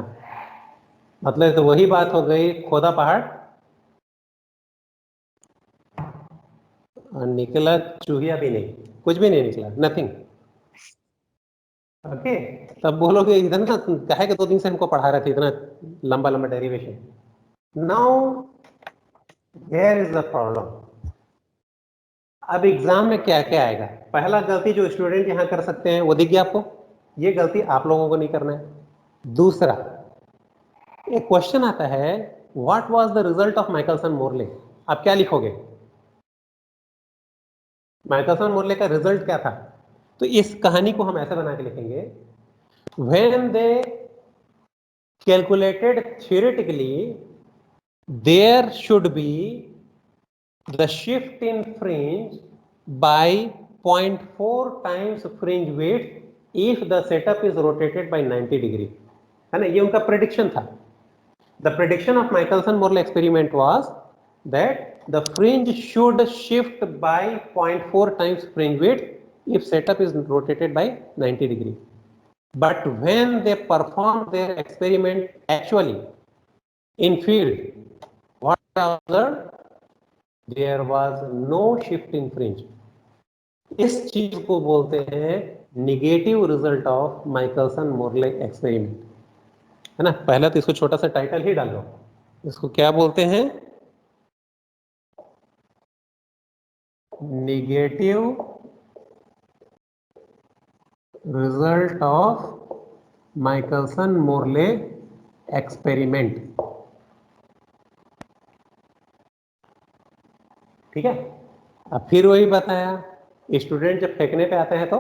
मतलब तो वही बात हो गई, खोदा पहाड़ और निकला चूहिया भी नहीं, कुछ भी नहीं निकला, नथिंग। ओके, तब बोलोगे इधर ना कहे कि 2 दिन से हमको पढ़ा रहे थे इतना लंबा लंबा derivation. Now here is the problem. अब एग्जाम में क्या क्या आएगा, पहला गलती जो स्टूडेंट यहां कर सकते हैं वो दिख गया आपको, ये गलती आप लोगों को नहीं करना है। दूसरा, एक क्वेश्चन आता है, what was the result of Michelson Morley. आप क्या लिखोगे, माइकलसन मोरले का रिजल्ट क्या था। तो इस कहानी को हम ऐसे बना के लिखेंगे, when they calculated theoretically there should be the shift in fringe by 0.4 times fringe width if the setup is rotated by 90 degree, है ना, ये उनका प्रेडिक्शन था। The prediction of Michelson-Morley experiment was that the fringe should shift by 0.4 times fringe width if setup is rotated by 90 degree. But when they performed their experiment actually in field, what they observed, there was no shift in fringe. इस चीज को बोलते हैं negative result of Michelson Morley experiment, है ना। पहला तो इसको छोटा सा टाइटल ही डालो, इसको क्या बोलते हैं, negative result of Michelson Morley experiment. ठीक है, अब फिर वही बताया, स्टूडेंट जब फेंकने पे आते हैं तो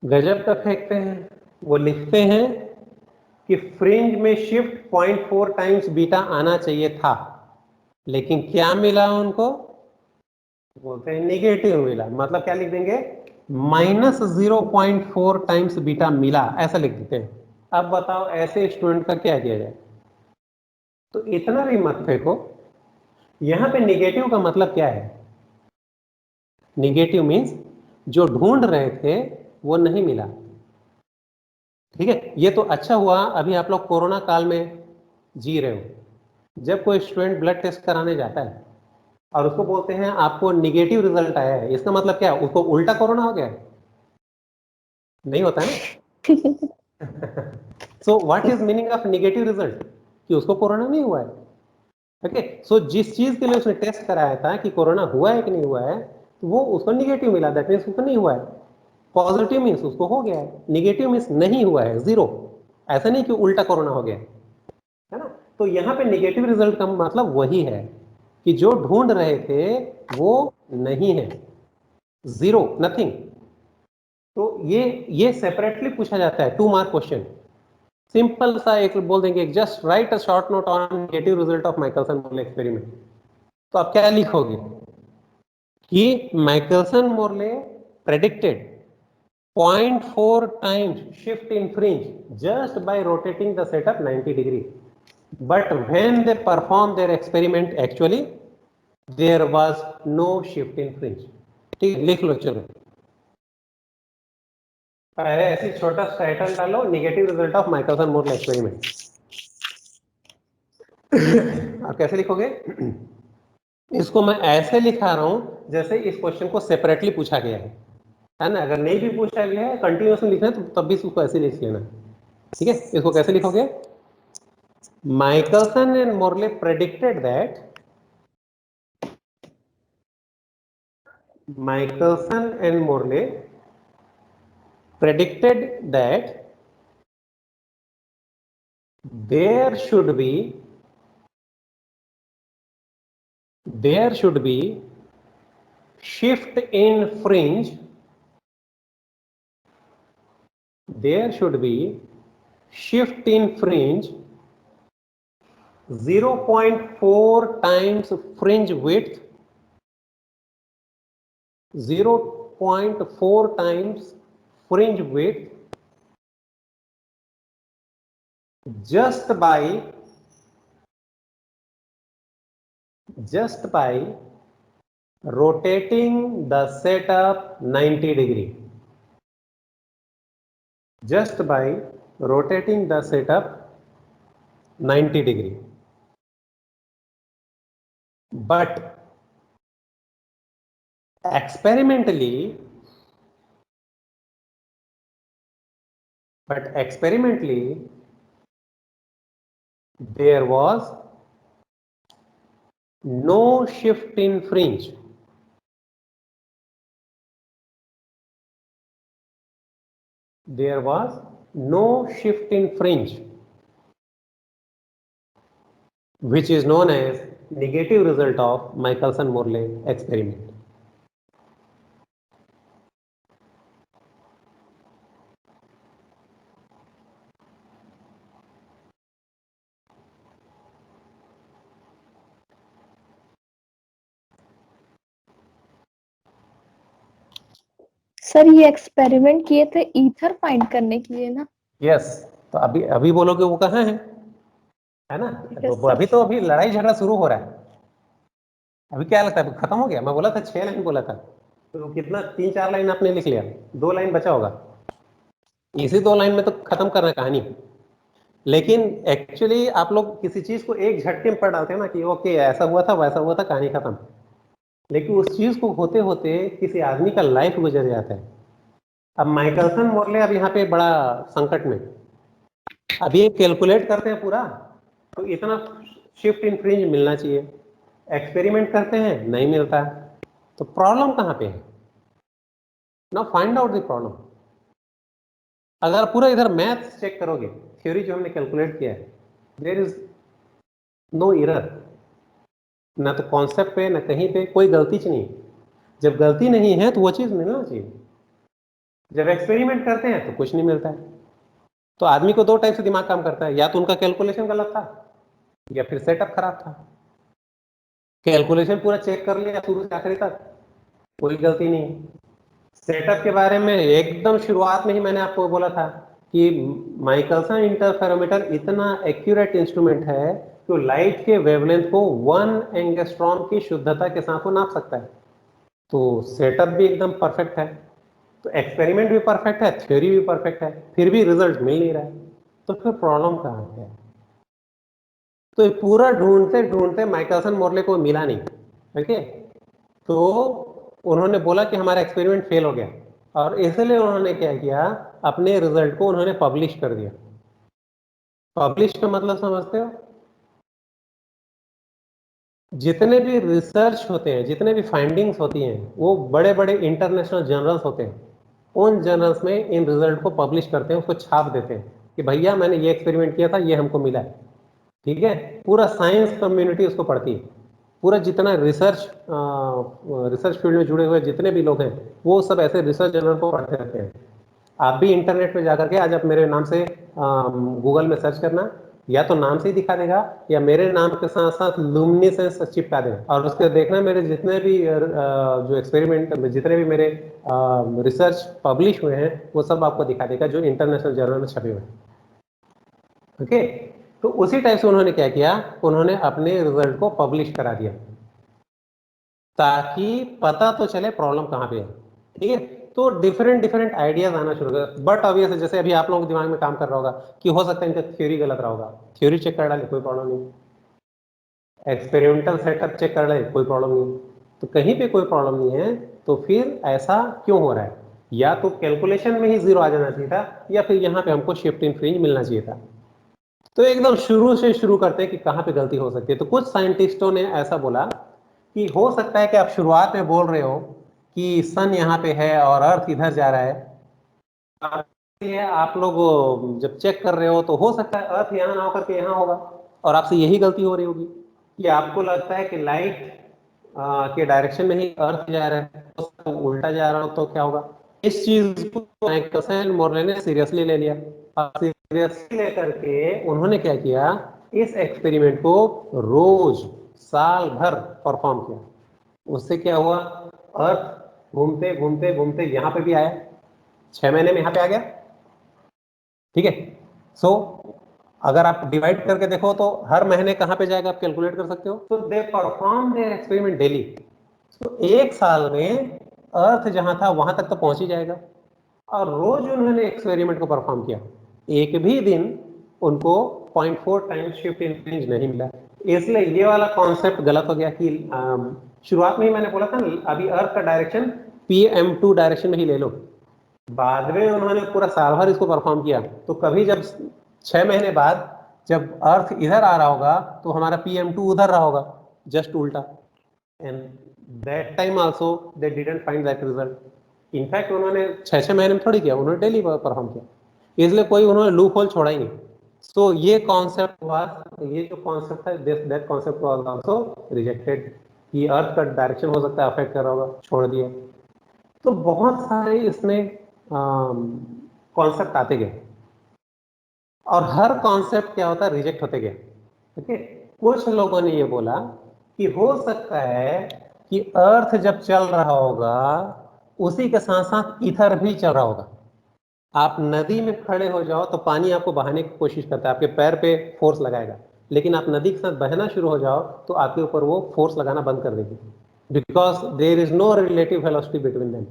गजब का फेंकते हैं। वो लिखते हैं कि फ्रिंज में शिफ्ट 0.4 टाइम्स बीटा आना चाहिए था, लेकिन क्या मिला उनको, बोलते हैं निगेटिव मिला। मतलब क्या लिख देंगे, -0.4 टाइम्स बीटा मिला, ऐसा लिख देते हैं। अब बताओ ऐसे स्टूडेंट का क्या किया जाए। तो इतना भी मत फेंको। यहां पे निगेटिव का मतलब क्या है, निगेटिव मीन्स जो ढूंढ रहे थे वो नहीं मिला। ठीक है, ये तो अच्छा हुआ अभी आप लोग कोरोना काल में जी रहे हो। जब कोई स्टूडेंट ब्लड टेस्ट कराने जाता है और उसको बोलते हैं आपको निगेटिव रिजल्ट आया है, इसका मतलब क्या है, उसको उल्टा कोरोना हो गया है, नहीं होता है ना। So what is meaning of negative result, कि उसको कोरोना नहीं हुआ है। ओके, सो जिस चीज के लिए उसने टेस्ट कराया था कि कोरोना हुआ है कि नहीं हुआ है, तो वो उसको निगेटिव मिला, दैट मीन्स उसको नहीं हुआ है। पॉजिटिव मीन्स उसको हो गया है, निगेटिव मीन्स नहीं हुआ है, जीरो। ऐसा नहीं कि उल्टा कोरोना हो गया है ना। तो यहाँ पे निगेटिव रिजल्ट का मतलब वही है कि जो ढूंढ रहे थे वो नहीं है, जीरो, नथिंग। तो ये सेपरेटली पूछा जाता है, 2 मार्क क्वेश्चन। सिंपल सा एक बोल देंगे, just right a short note on negative result of Michelson Morley experiment. तो आप क्या लिखोगे कि Michelson Morley predicted 0.4 times shift in fringe just by rotating the setup 90 degree, but when they performed their experiment actually there was no shift in fringe। ठीक, लिख लो। चलो पहले ऐसी छोटा टाइटल डालो, negative result of Michelson Morley experiment. आप कैसे लिखोगे, इसको मैं ऐसे लिखा रहा हूं जैसे इस क्वेश्चन को सेपरेटली पूछा गया है। है ना। अगर नहीं भी पूछा गया है कंटिन्यूअसली लिखना है तो तब भी इसको ऐसे लिख लेना, ठीक है। इसको कैसे लिखोगे? Michelson and Morley predicted that Michelson and Morley predicted that there should be shift in fringe. There should be shift in fringe 0.4 times fringe width, 0.4 times fringe width just by rotating the setup 90 degree. Just by rotating the setup 90 degree. But experimentally there was no shift in fringe. There was no shift in fringe, which is known as negative result of Michelson-Morley experiment. Sir ये experiment किए थे ether find करने के लिए ना? Yes, तो अभी बोलोगे वो कहाँ है ना। तो अभी लड़ाई झगड़ा शुरू हो रहा है। अभी क्या लगता है खत्म हो गया? मैं बोला था 6 लाइन बोला था, तो कितना 3-4 लाइन आपने लिख लिया, 2 लाइन बचा होगा। इसी 2 लाइन में तो खत्म करना है कहानी। लेकिन एक्चुअली आप लोग किसी चीज को एक झटके में पढ़ डालते हैं ना कि ओके ऐसा हुआ था वैसा हुआ था, कहानी खत्म। लेकिन उस चीज को होते होते किसी आदमी का लाइफ गुजर जाता है। अब माइकलसन मोरले अब यहाँ पे बड़ा संकट में, अभी ये कैलकुलेट करते हैं पूरा, तो इतना शिफ्ट इन फ्रिंज मिलना चाहिए। एक्सपेरिमेंट करते हैं, नहीं मिलता। तो प्रॉब्लम कहाँ पे है? Now find out the problem. अगर पूरा इधर मैथ्स चेक करोगे, थ्योरी जो हमने कैलकुलेट किया है, देयर इज नो एरर, ना तो कॉन्सेप्ट पे ना कहीं पे कोई गलती नहीं। जब गलती नहीं है तो वो चीज मिलना चाहिए। जब एक्सपेरिमेंट करते हैं तो कुछ नहीं मिलता है। तो आदमी को 2 टाइप से दिमाग काम करता है, या तो उनका कैलकुलेशन गलत था या फिर सेटअप खराब था। कैलकुलेशन पूरा चेक कर लिया शुरू से आखिरी तक, कोई गलती नहीं। सेटअप के बारे में एकदम शुरुआत में ही मैंने आपको बोला था कि माइकलसन इंटरफेरोमीटर इतना एक्यूरेट इंस्ट्रूमेंट है तो लाइट के वेवलेंथ को 1 एंगस्ट्रॉम की शुद्धता के साथ वो नाप सकता है। तो सेटअप भी एकदम परफेक्ट है, तो एक्सपेरिमेंट भी परफेक्ट है, थ्योरी भी परफेक्ट है, फिर भी रिजल्ट मिल नहीं रहा है। तो फिर प्रॉब्लम कहाँ है? तो ये पूरा ढूंढते ढूंढते माइकलसन मोरले को मिला नहीं। ओके, तो उन्होंने बोला कि हमारा एक्सपेरिमेंट फेल हो गया, और इसलिए उन्होंने क्या किया, अपने रिजल्ट को उन्होंने पब्लिश कर दिया। पब्लिश का मतलब समझते हो? जितने भी रिसर्च होते हैं, जितने भी फाइंडिंग्स होती हैं, वो बड़े बड़े इंटरनेशनल जर्नल्स होते हैं। उन जर्नल्स में इन रिजल्ट को पब्लिश करते हैं, उसको छाप देते हैं कि भैया मैंने ये एक्सपेरिमेंट किया था, ये हमको मिला है। ठीक है, पूरा साइंस कम्युनिटी उसको पढ़ती है। पूरा जितना रिसर्च फील्ड में जुड़े हुए जितने भी लोग हैं, वो सब ऐसे रिसर्च जर्नल को पढ़ते रहते हैं। आप भी इंटरनेट में जाकर के आज आप मेरे नाम से गूगल में सर्च करना, या तो नाम से ही दिखा देगा या मेरे नाम के साथ साथ लुमिनेसेंस चिपका देगा, और उसके देखना मेरे जितने भी जो एक्सपेरिमेंट, जितने भी मेरे रिसर्च पब्लिश हुए हैं वो सब आपको दिखा देगा, जो इंटरनेशनल जर्नल में छपे हुए हैं। ओके, तो उसी टाइप से उन्होंने क्या किया, उन्होंने अपने रिजल्ट को पब्लिश करा दिया ताकि पता तो चले प्रॉब्लम कहाँ पे है। ठीक है, तो डिफरेंट आइडियाज आना शुरू कर। बट ऑब्वियस है, जैसे अभी आप लोगों के दिमाग में काम कर रहा होगा कि हो सकता है इनका थ्योरी गलत रहा होगा, थ्योरी चेक कर डाले कोई प्रॉब्लम नहीं, एक्सपेरिमेंटल सेटअप चेक कर डाले कोई प्रॉब्लम नहीं, तो कहीं पे कोई प्रॉब्लम नहीं है। तो फिर ऐसा क्यों हो रहा है? या तो कैलकुलेशन में ही जीरो आ जाना चाहिए था, या फिर यहाँ पे हमको शिफ्ट इन फ्रिंज मिलना चाहिए था। तो एकदम शुरू से शुरू करते हैं कि कहाँ पे गलती हो सकती है। तो कुछ साइंटिस्टों ने ऐसा बोला कि हो सकता है कि आप शुरुआत में बोल रहे हो कि सन यहाँ पे है और अर्थ इधर जा रहा है, ये आप लोग जब चेक कर रहे हो तो हो सकता है अर्थ यहाँ ना होकर के यहाँ होगा, और आपसे यही गलती हो रही होगी कि आपको लगता है कि लाइट के डायरेक्शन में ही अर्थ जा रहा है, तो उल्टा जा रहा हो तो क्या होगा। इस चीज को माइकलसन मोर्ले ने सीरियसली ले लिया, और सीरियसली लेकर के उन्होंने क्या किया, इस एक्सपेरिमेंट को रोज साल भर परफॉर्म किया। उससे क्या हुआ, अर्थ घूमते घूमते घूमते यहाँ पे भी आया, 6 महीने में यहाँ पे आ गया। ठीक है, सो अगर आप डिवाइड करके देखो तो हर महीने कहाँ पे जाएगा आप कैलकुलेट कर सकते हो। तो they perform their experiment daily. तो एक साल में अर्थ जहां था वहां तक तो पहुंच ही जाएगा, और रोज उन्होंने एक्सपेरिमेंट को परफॉर्म किया। एक भी दिन उनको 0.4 टाइम्स शिफ्ट इन रेंज नहीं मिला। इसलिए ये वाला कॉन्सेप्ट गलत हो गया कि शुरुआत में ही मैंने बोला था ना, अभी अर्थ का डायरेक्शन PM2 डायरेक्शन में ही ले लो। बाद में उन्होंने पूरा साल भर इसको परफॉर्म किया, तो कभी जब 6 महीने बाद जब अर्थ इधर आ रहा होगा तो हमारा PM2 उधर रहा होगा, जस्ट उल्टा। And that time also they didn't find that result. In fact उन्होंने 6-6 महीने में थोड़ी किया, उन्होंने डेली परफॉर्म किया, इसलिए कोई उन्होंने लूप होल छोड़ा ही नहीं। सो ये कॉन्सेप्ट हुआ, ये जो कॉन्सेप्ट है that concept was also rejected कि अर्थ का डायरेक्शन हो सकता है अफेक्ट कर रहा होगा, छोड़ दिया। तो बहुत सारे इसमें कॉन्सेप्ट आते गए, और हर कॉन्सेप्ट क्या होता है, रिजेक्ट होते गए। ओके, कुछ लोगों ने ये बोला कि हो सकता है कि अर्थ जब चल रहा होगा उसी के साथ साथ ईथर भी चल रहा होगा। आप नदी में खड़े हो जाओ तो पानी आपको बहाने की कोशिश करता है, आपके पैर पे फोर्स लगाएगा, लेकिन आप नदी के साथ बहना शुरू हो जाओ तो आपके ऊपर वो फोर्स लगाना बंद कर देगी, because there is no relative velocity between them.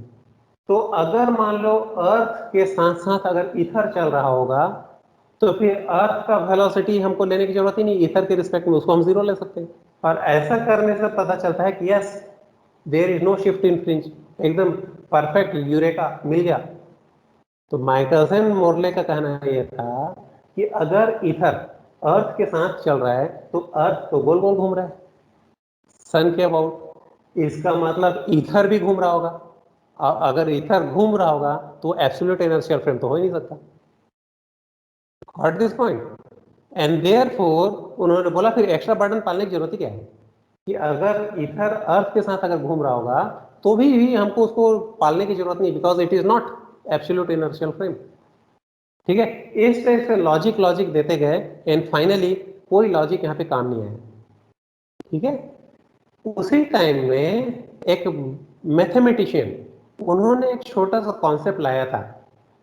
तो अगर मान लो अर्थ के साथ साथ अगर ईथर चल रहा होगा तो फिर अर्थ का वेलोसिटी हमको लेने की जरूरत ही नहीं, ईथर के रिस्पेक्ट में उसको हम जीरो ले सकते हैं। और ऐसा करने से पता चलता है कि yes there is no shift in fringe, एकदम परफेक्ट यूरेका मिल गया। तो माइकलसन मोर्ले का कहना यह था कि अगर ईथर अर्थ के साथ चल रहा है तो अर्थ तो गोल गोल घूम रहा है सन के अबाउट, इसका मतलब ईथर भी घूम रहा होगा। अगर ईथर घूम रहा होगा तो एब्सोल्यूट इनर्शियल फ्रेम तो हो ही नहीं सकता। Got this point? And therefore उन्होंने बोला फिर एक्स्ट्रा बर्डन पालने की जरूरत ही क्या है, कि अगर ईथर अर्थ के साथ अगर घूम रहा होगा तो भी हमको उसको पालने की जरूरत नहीं, because it is not absolute inertial frame. ठीक है, इस तरह से लॉजिक देते गए, एंड फाइनली कोई लॉजिक यहाँ पे काम नहीं आया। ठीक है, उसी टाइम में एक मैथमेटिशियन, उन्होंने एक छोटा सा कॉन्सेप्ट लाया था,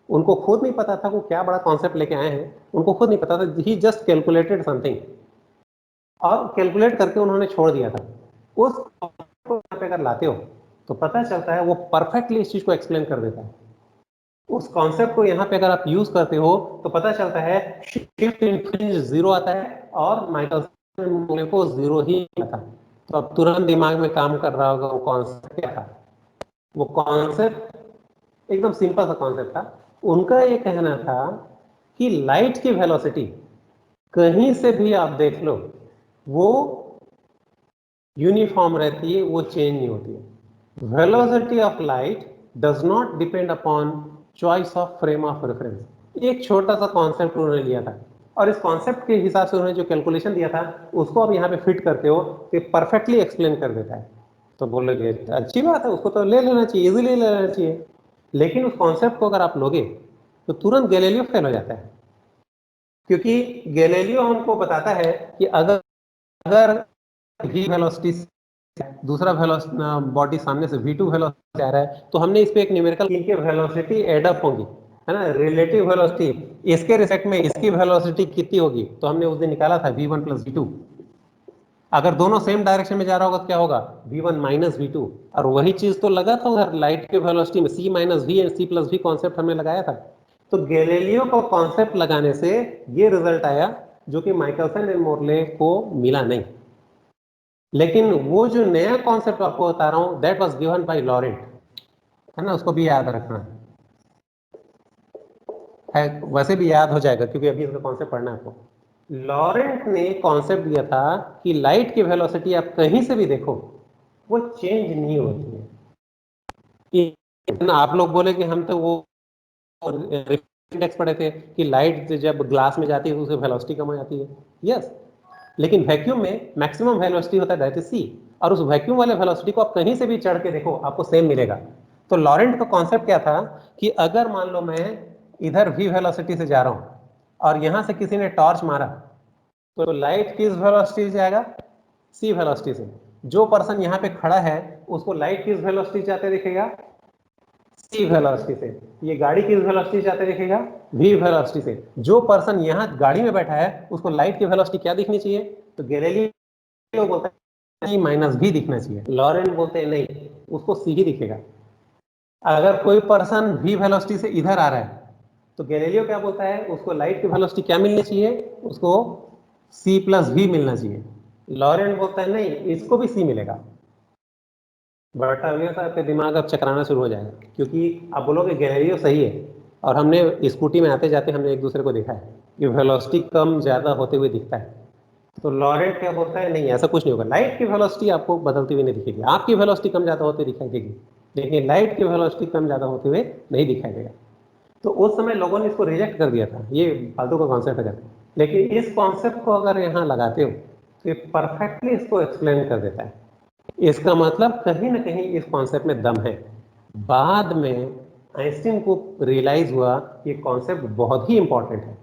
उनको खुद नहीं पता था वो क्या बड़ा कॉन्सेप्ट लेके आए हैं, उनको खुद नहीं पता था, ही जस्ट कैलकुलेटेड समथिंग, और कैलकुलेट करके उन्होंने छोड़ दिया था। उस कॉन्सेप्ट को यहाँ पे अगर लाते हो तो पता चलता है वो परफेक्टली इस चीज को एक्सप्लेन कर देता है। उस कॉन्सेप्ट को यहाँ पे अगर आप यूज करते हो तो पता चलता है शिफ्ट इन फ्रिंज जीरो आता है, और माइकलसन को जीरो ही आता। तो अब तुरंत दिमाग में काम कर रहा होगा वो कॉन्सेप्ट क्या था। वो कॉन्सेप्ट एकदम सिंपल सा कॉन्सेप्ट था। उनका ये कहना था कि लाइट की वेलोसिटी कहीं से भी आप देख लो वो यूनिफॉर्म रहती है, वो चेंज नहीं होती है। Velocity of light does not depend upon choice of frame of reference. एक छोटा सा कॉन्सेप्ट उन्होंने लिया था, और इस कॉन्सेप्ट के हिसाब से उन्होंने जो कैलकुलेशन दिया था उसको आप यहाँ पे फिट करते हो तो परफेक्टली एक्सप्लेन कर देता है। तो बोलोगे अच्छी बात है, उसको तो ले लेना चाहिए, इजीली ले लेना चाहिए। लेकिन उस कॉन्सेप्ट को अगर आप लोगे तो तुरंत गैलीलियो फेल हो जाता है, क्योंकि गैलीलियो हमको बताता है कि अगर अगर v वेलोसिटी दूसरा बॉडी सामने से v2 वेलोसिटी आ रहा है, तो हमने इस पे एक न्यूमेरिकल इनके वेलोसिटी एड अप होंगी, है ना, रिलेटिव वेलोसिटी इसके रिस्पेक्ट में इसकी वेलोसिटी कितनी होगी, तो हमने उस दिन निकाला था v1 प्लस v2। अगर दोनों सेम डायरेक्शन में जा रहा होगा तो क्या होगा, v1 माइनस v2। और वही चीज तो लगा था उधर लाइट के वेलोसिटी में, c minus v and c plus v concept हमने लगाया था। तो गैलीलियो को कॉन्सेप्ट लगाने से ये रिजल्ट आया जो कि माइकलसन एंड मोर्ले को मिला नहीं। लेकिन वो जो नया कॉन्सेप्ट आपको बता रहा हूं that was given by Laurent, है ना, उसको भी याद रखना। है, वैसे भी याद हो जाएगा क्योंकि अभी इसका कॉन्सेप्ट पढ़ना है आपको। लॉरेंट ने कॉन्सेप्ट दिया था कि लाइट की वेलोसिटी आप कहीं से भी देखो वो चेंज नहीं होती है। आप लोग बोले कि हम तो वो इंडेक्स पढ़े थे कि लाइट जब ग्लास में जाती है तो उसकी वेलोसिटी कम हो जाती है। यस, लेकिन वैक्यूम में मैक्सिमम वेलोसिटी होता है दैट इज सी, और उस वैक्यूम वाले वेलोसिटी को आप कहीं से भी चढ़ के देखो आपको सेम मिलेगा। तो लॉरेंट का कॉन्सेप्ट क्या था कि अगर मान लो मैं इधर v वेलोसिटी से जा रहा हूं और यहां से किसी ने टॉर्च मारा तो लाइट किस वेलोसिटी से जाएगा? c वेलोसिटी से। जो पर्सन यहां पे खड़ा है उसको लाइट किस वेलोसिटी से आते दिखेगा? c वेलोसिटी से। ये गाड़ी किस वेलोसिटी से आते दिखेगा? v वेलोसिटी से। जो पर्सन यहां गाड़ी में बैठा है उसको लाइट की वेलोसिटी क्या दिखनी चाहिए? तो गैलीलियो बोलता है नहीं माइनस v दिखना चाहिए। लॉरेंट बोलते हैं नहीं, उसको c ही दिखेगा। अगर कोई पर्सन v वेलोसिटी से इधर आ रहा है तो गैलीलियो क्या बोलता है? उसको लाइट की वेलोसिटी क्या मिलनी चाहिए? उसको c प्लस v मिलना चाहिए। लॉरेंट बोलता है नहीं, इसको भी c मिलेगा। बट अगले साल आपके दिमाग अब चकराना शुरू हो जाएगा क्योंकि आप बोलोगे गैलीलियो सही है, और हमने स्कूटी में आते जाते हमने एक दूसरे को देखा है कि वेलोसिटी कम ज्यादा होते हुए दिखता है। तो लॉरेंट क्या बोलता है? नहीं, ऐसा कुछ नहीं होगा। लाइट की वेलोसिटी आपको बदलती हुई नहीं दिखेगी, आपकी वेलोसिटी कम ज्यादा होती दिखाई देगी, लेकिन लाइट की वेलोसिटी कम ज्यादा होते हुए नहीं दिखाई देगा। तो उस समय लोगों ने इसको रिजेक्ट कर दिया था, ये फालतू का कॉन्सेप्ट है। लेकिन इस कॉन्सेप्ट को अगर यहाँ लगाते हो तो ये परफेक्टली इसको एक्सप्लेन कर देता है। इसका मतलब कहीं ना कहीं इस कॉन्सेप्ट में दम है। बाद में आइंस्टीन को रियलाइज हुआ ये कॉन्सेप्ट बहुत ही इंपॉर्टेंट है,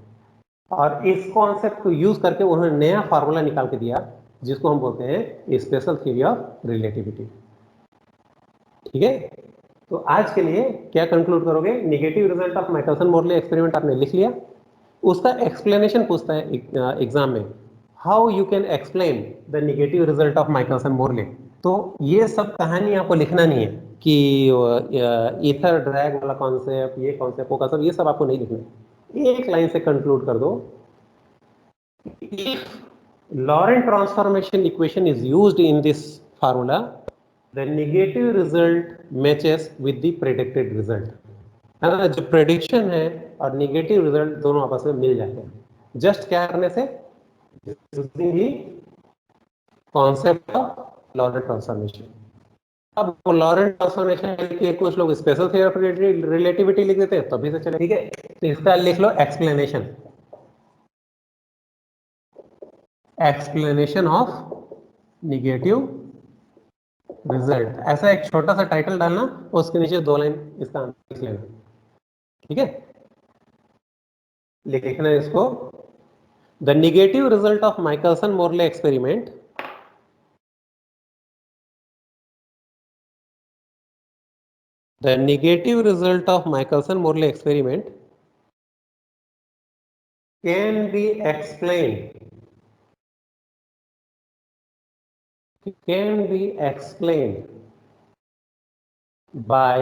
और इस कॉन्सेप्ट को यूज करके उन्होंने नया फार्मूला निकाल के दिया जिसको हम बोलते हैं स्पेशल थ्योरी ऑफ रिलेटिविटी। ठीक है, तो आज के लिए क्या कंक्लूड करोगे? Negative result of Michelson Morley experiment आपने लिख लिया, उसका एक्सप्लेनेशन पूछता है एग्जाम में, how you can explain the negative result of Michelson Morley. तो ये सब कहानी आपको लिखना नहीं है कि ईथर ड्रैग वाला कॉन्सेप्ट, ये कॉन्सेप्ट, वो कॉन्सेप्ट, ये सब आपको नहीं लिखना है। एक लाइन से कंक्लूड कर दो, if Laurent transformation equation is used in this formula, the negative result matches with the predicted result। है ना, जो प्रेडिक्शन है और नेगेटिव रिजल्ट दोनों आपस में मिल जाते हैं। जस्ट क्या करने से? Using the concept of Laurent transformation. अब लॉरेंट ट्रांसफॉर्मेशन के कुछ लोग स्पेशल थ्योरी ऑफ रिलेटिविटी लिख देते हैं, तभी से चले। ठीक है, तो इसका लिख लो explanation, explanation of negative result. ऐसा एक छोटा सा टाइटल डालना, उसके नीचे 2 लाइन इसका आंसर लिख लेना। ठीक है, लिखना है इसको, the negative result of Michelson Morley experiment the negative result of Michelson Morley experiment can be explained by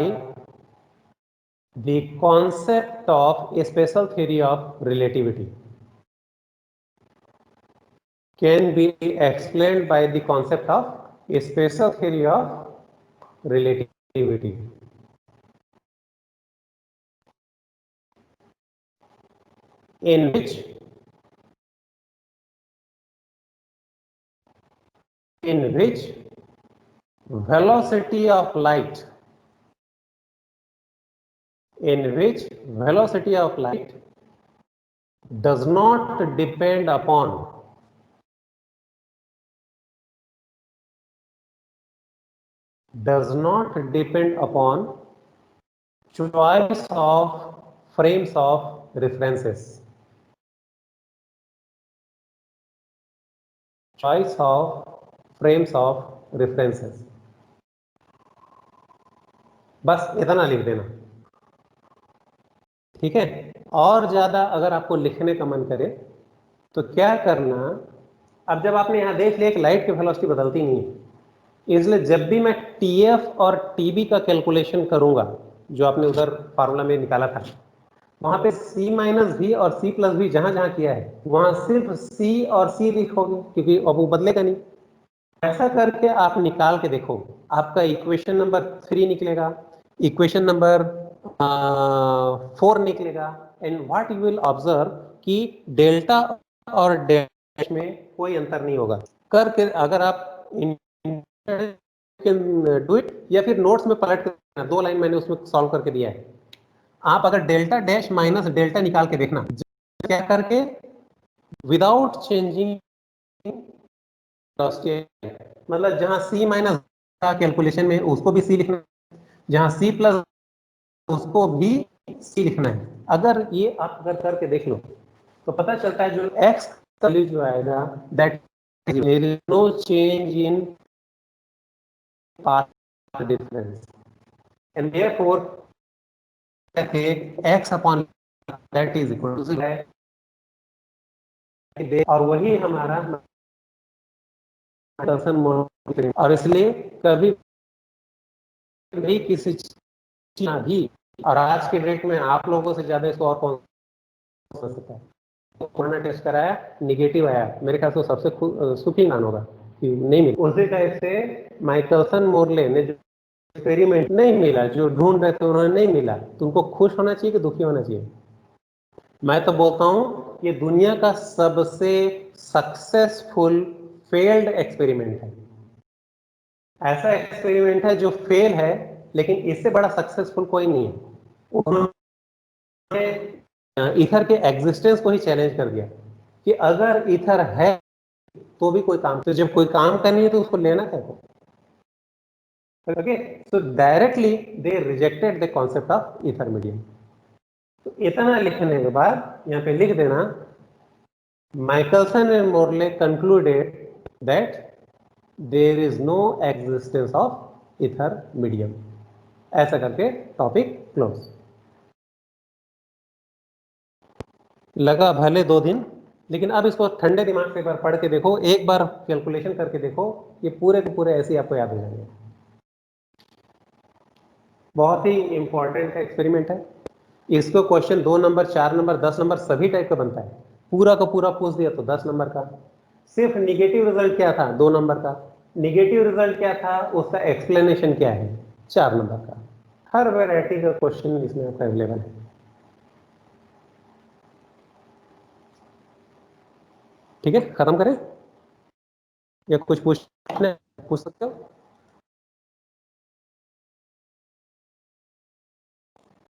the concept of a special theory of relativity, can be explained by the concept of a special theory of relativity, in which velocity of light does not depend upon choice of frames of references, बस इतना लिख देना। ठीक है, और ज्यादा अगर आपको लिखने का मन करे तो क्या करना, अब जब आपने यहां देख लिया कि लाइट की वेलोसिटी बदलती नहीं है, इसलिए जब भी मैं TF और TB का कैलकुलेशन करूंगा, जो आपने उधर फार्मूला में निकाला था, वहां पे C माइनस V और C प्लस V जहां जहां किया है वहां सिर्फ C और C लिखोगे क्योंकि अब वो बदलेगा नहीं। ऐसा करके आप निकाल के देखो, आपका इक्वेशन नंबर 3 निकलेगा, इक्वेशन नंबर 4 निकलेगा, and what you will observe कि डेल्टा और डैश में कोई अंतर नहीं होगा। करके अगर आप डू इट या फिर नोट्स में पलट कर 2 लाइन मैंने उसमें सॉल्व करके दिया है। आप अगर डेल्टा डैश माइनस डेल्टा निकाल के देखना क्या करके विदाउट चेंजिंग, मतलब जहां सी माइनस कैलकुलेशन में उसको भी सी लिखना, जहां सी प्लस उसको भी सी लिखना है। अगर ये आप अगर करके देख लो तो पता चलता है जो एक्स वैल्यू जो आएगा that there is no change in path difference and therefore x upon that is equal to है, और वही हमारा दर्शन मोड। और इसलिए कभी भी किसी चीज भी, और आज के डेट में आप लोगों से ज्यादा इसको और कौन समझ सकता है। तो कोरोना टेस्ट कराया, निगेटिव आया, मेरे ख्याल से सबसे सुखी इंसान होगा कि नहीं मिला। उसी टाइप से माइकलसन मोरले ने जो एक्सपेरिमेंट नहीं मिला, जो ढूंढ रहे थे उन्होंने नहीं मिला, तुमको खुश होना चाहिए कि दुखी होना चाहिए? मैं तो बोलता हूं ये दुनिया का सबसे सक्सेसफुल फेल्ड एक्सपेरिमेंट है। ऐसा एक्सपेरिमेंट है जो फेल है, लेकिन इससे बड़ा सक्सेसफुल कोई नहीं है। उन्होंने ईथर के एग्जिस्टेंस को ही चैलेंज कर दिया कि अगर ईथर है तो भी कोई काम, तो जब कोई काम करनी है तो उसको लेना कैसे? Okay, so directly they rejected the concept of ether medium. तो इतना लिखने के बाद यहाँ पे लिख देना, Michelson and Morley concluded that there is no existence of ether medium. ऐसा करके टॉपिक क्लोज। लगा भले 2 दिन, लेकिन अब इसको ठंडे दिमाग से एक बार पढ़ के देखो, एक बार कैलकुलेशन करके देखो, ये पूरे के पूरे ऐसे ही आपको याद हो जाएंगे। बहुत ही इंपॉर्टेंट एक्सपेरिमेंट है। इसको क्वेश्चन 2 नंबर, 4 नंबर, 10 नंबर सभी टाइप का बनता है। पूरा का पूरा पूछ दिया तो 10 नंबर का। सिर्फ निगेटिव रिजल्ट क्या था? 2 नंबर का। निगेटिव रिजल्ट क्या था? उसका एक्सप्लेनेशन क्या है? 4 नंबर का। हर वैरायटी का क्वेश्चन इसमें आपका अवेलेबल है। ठीक है, खत्म करें या कुछ पूछ सकते हो?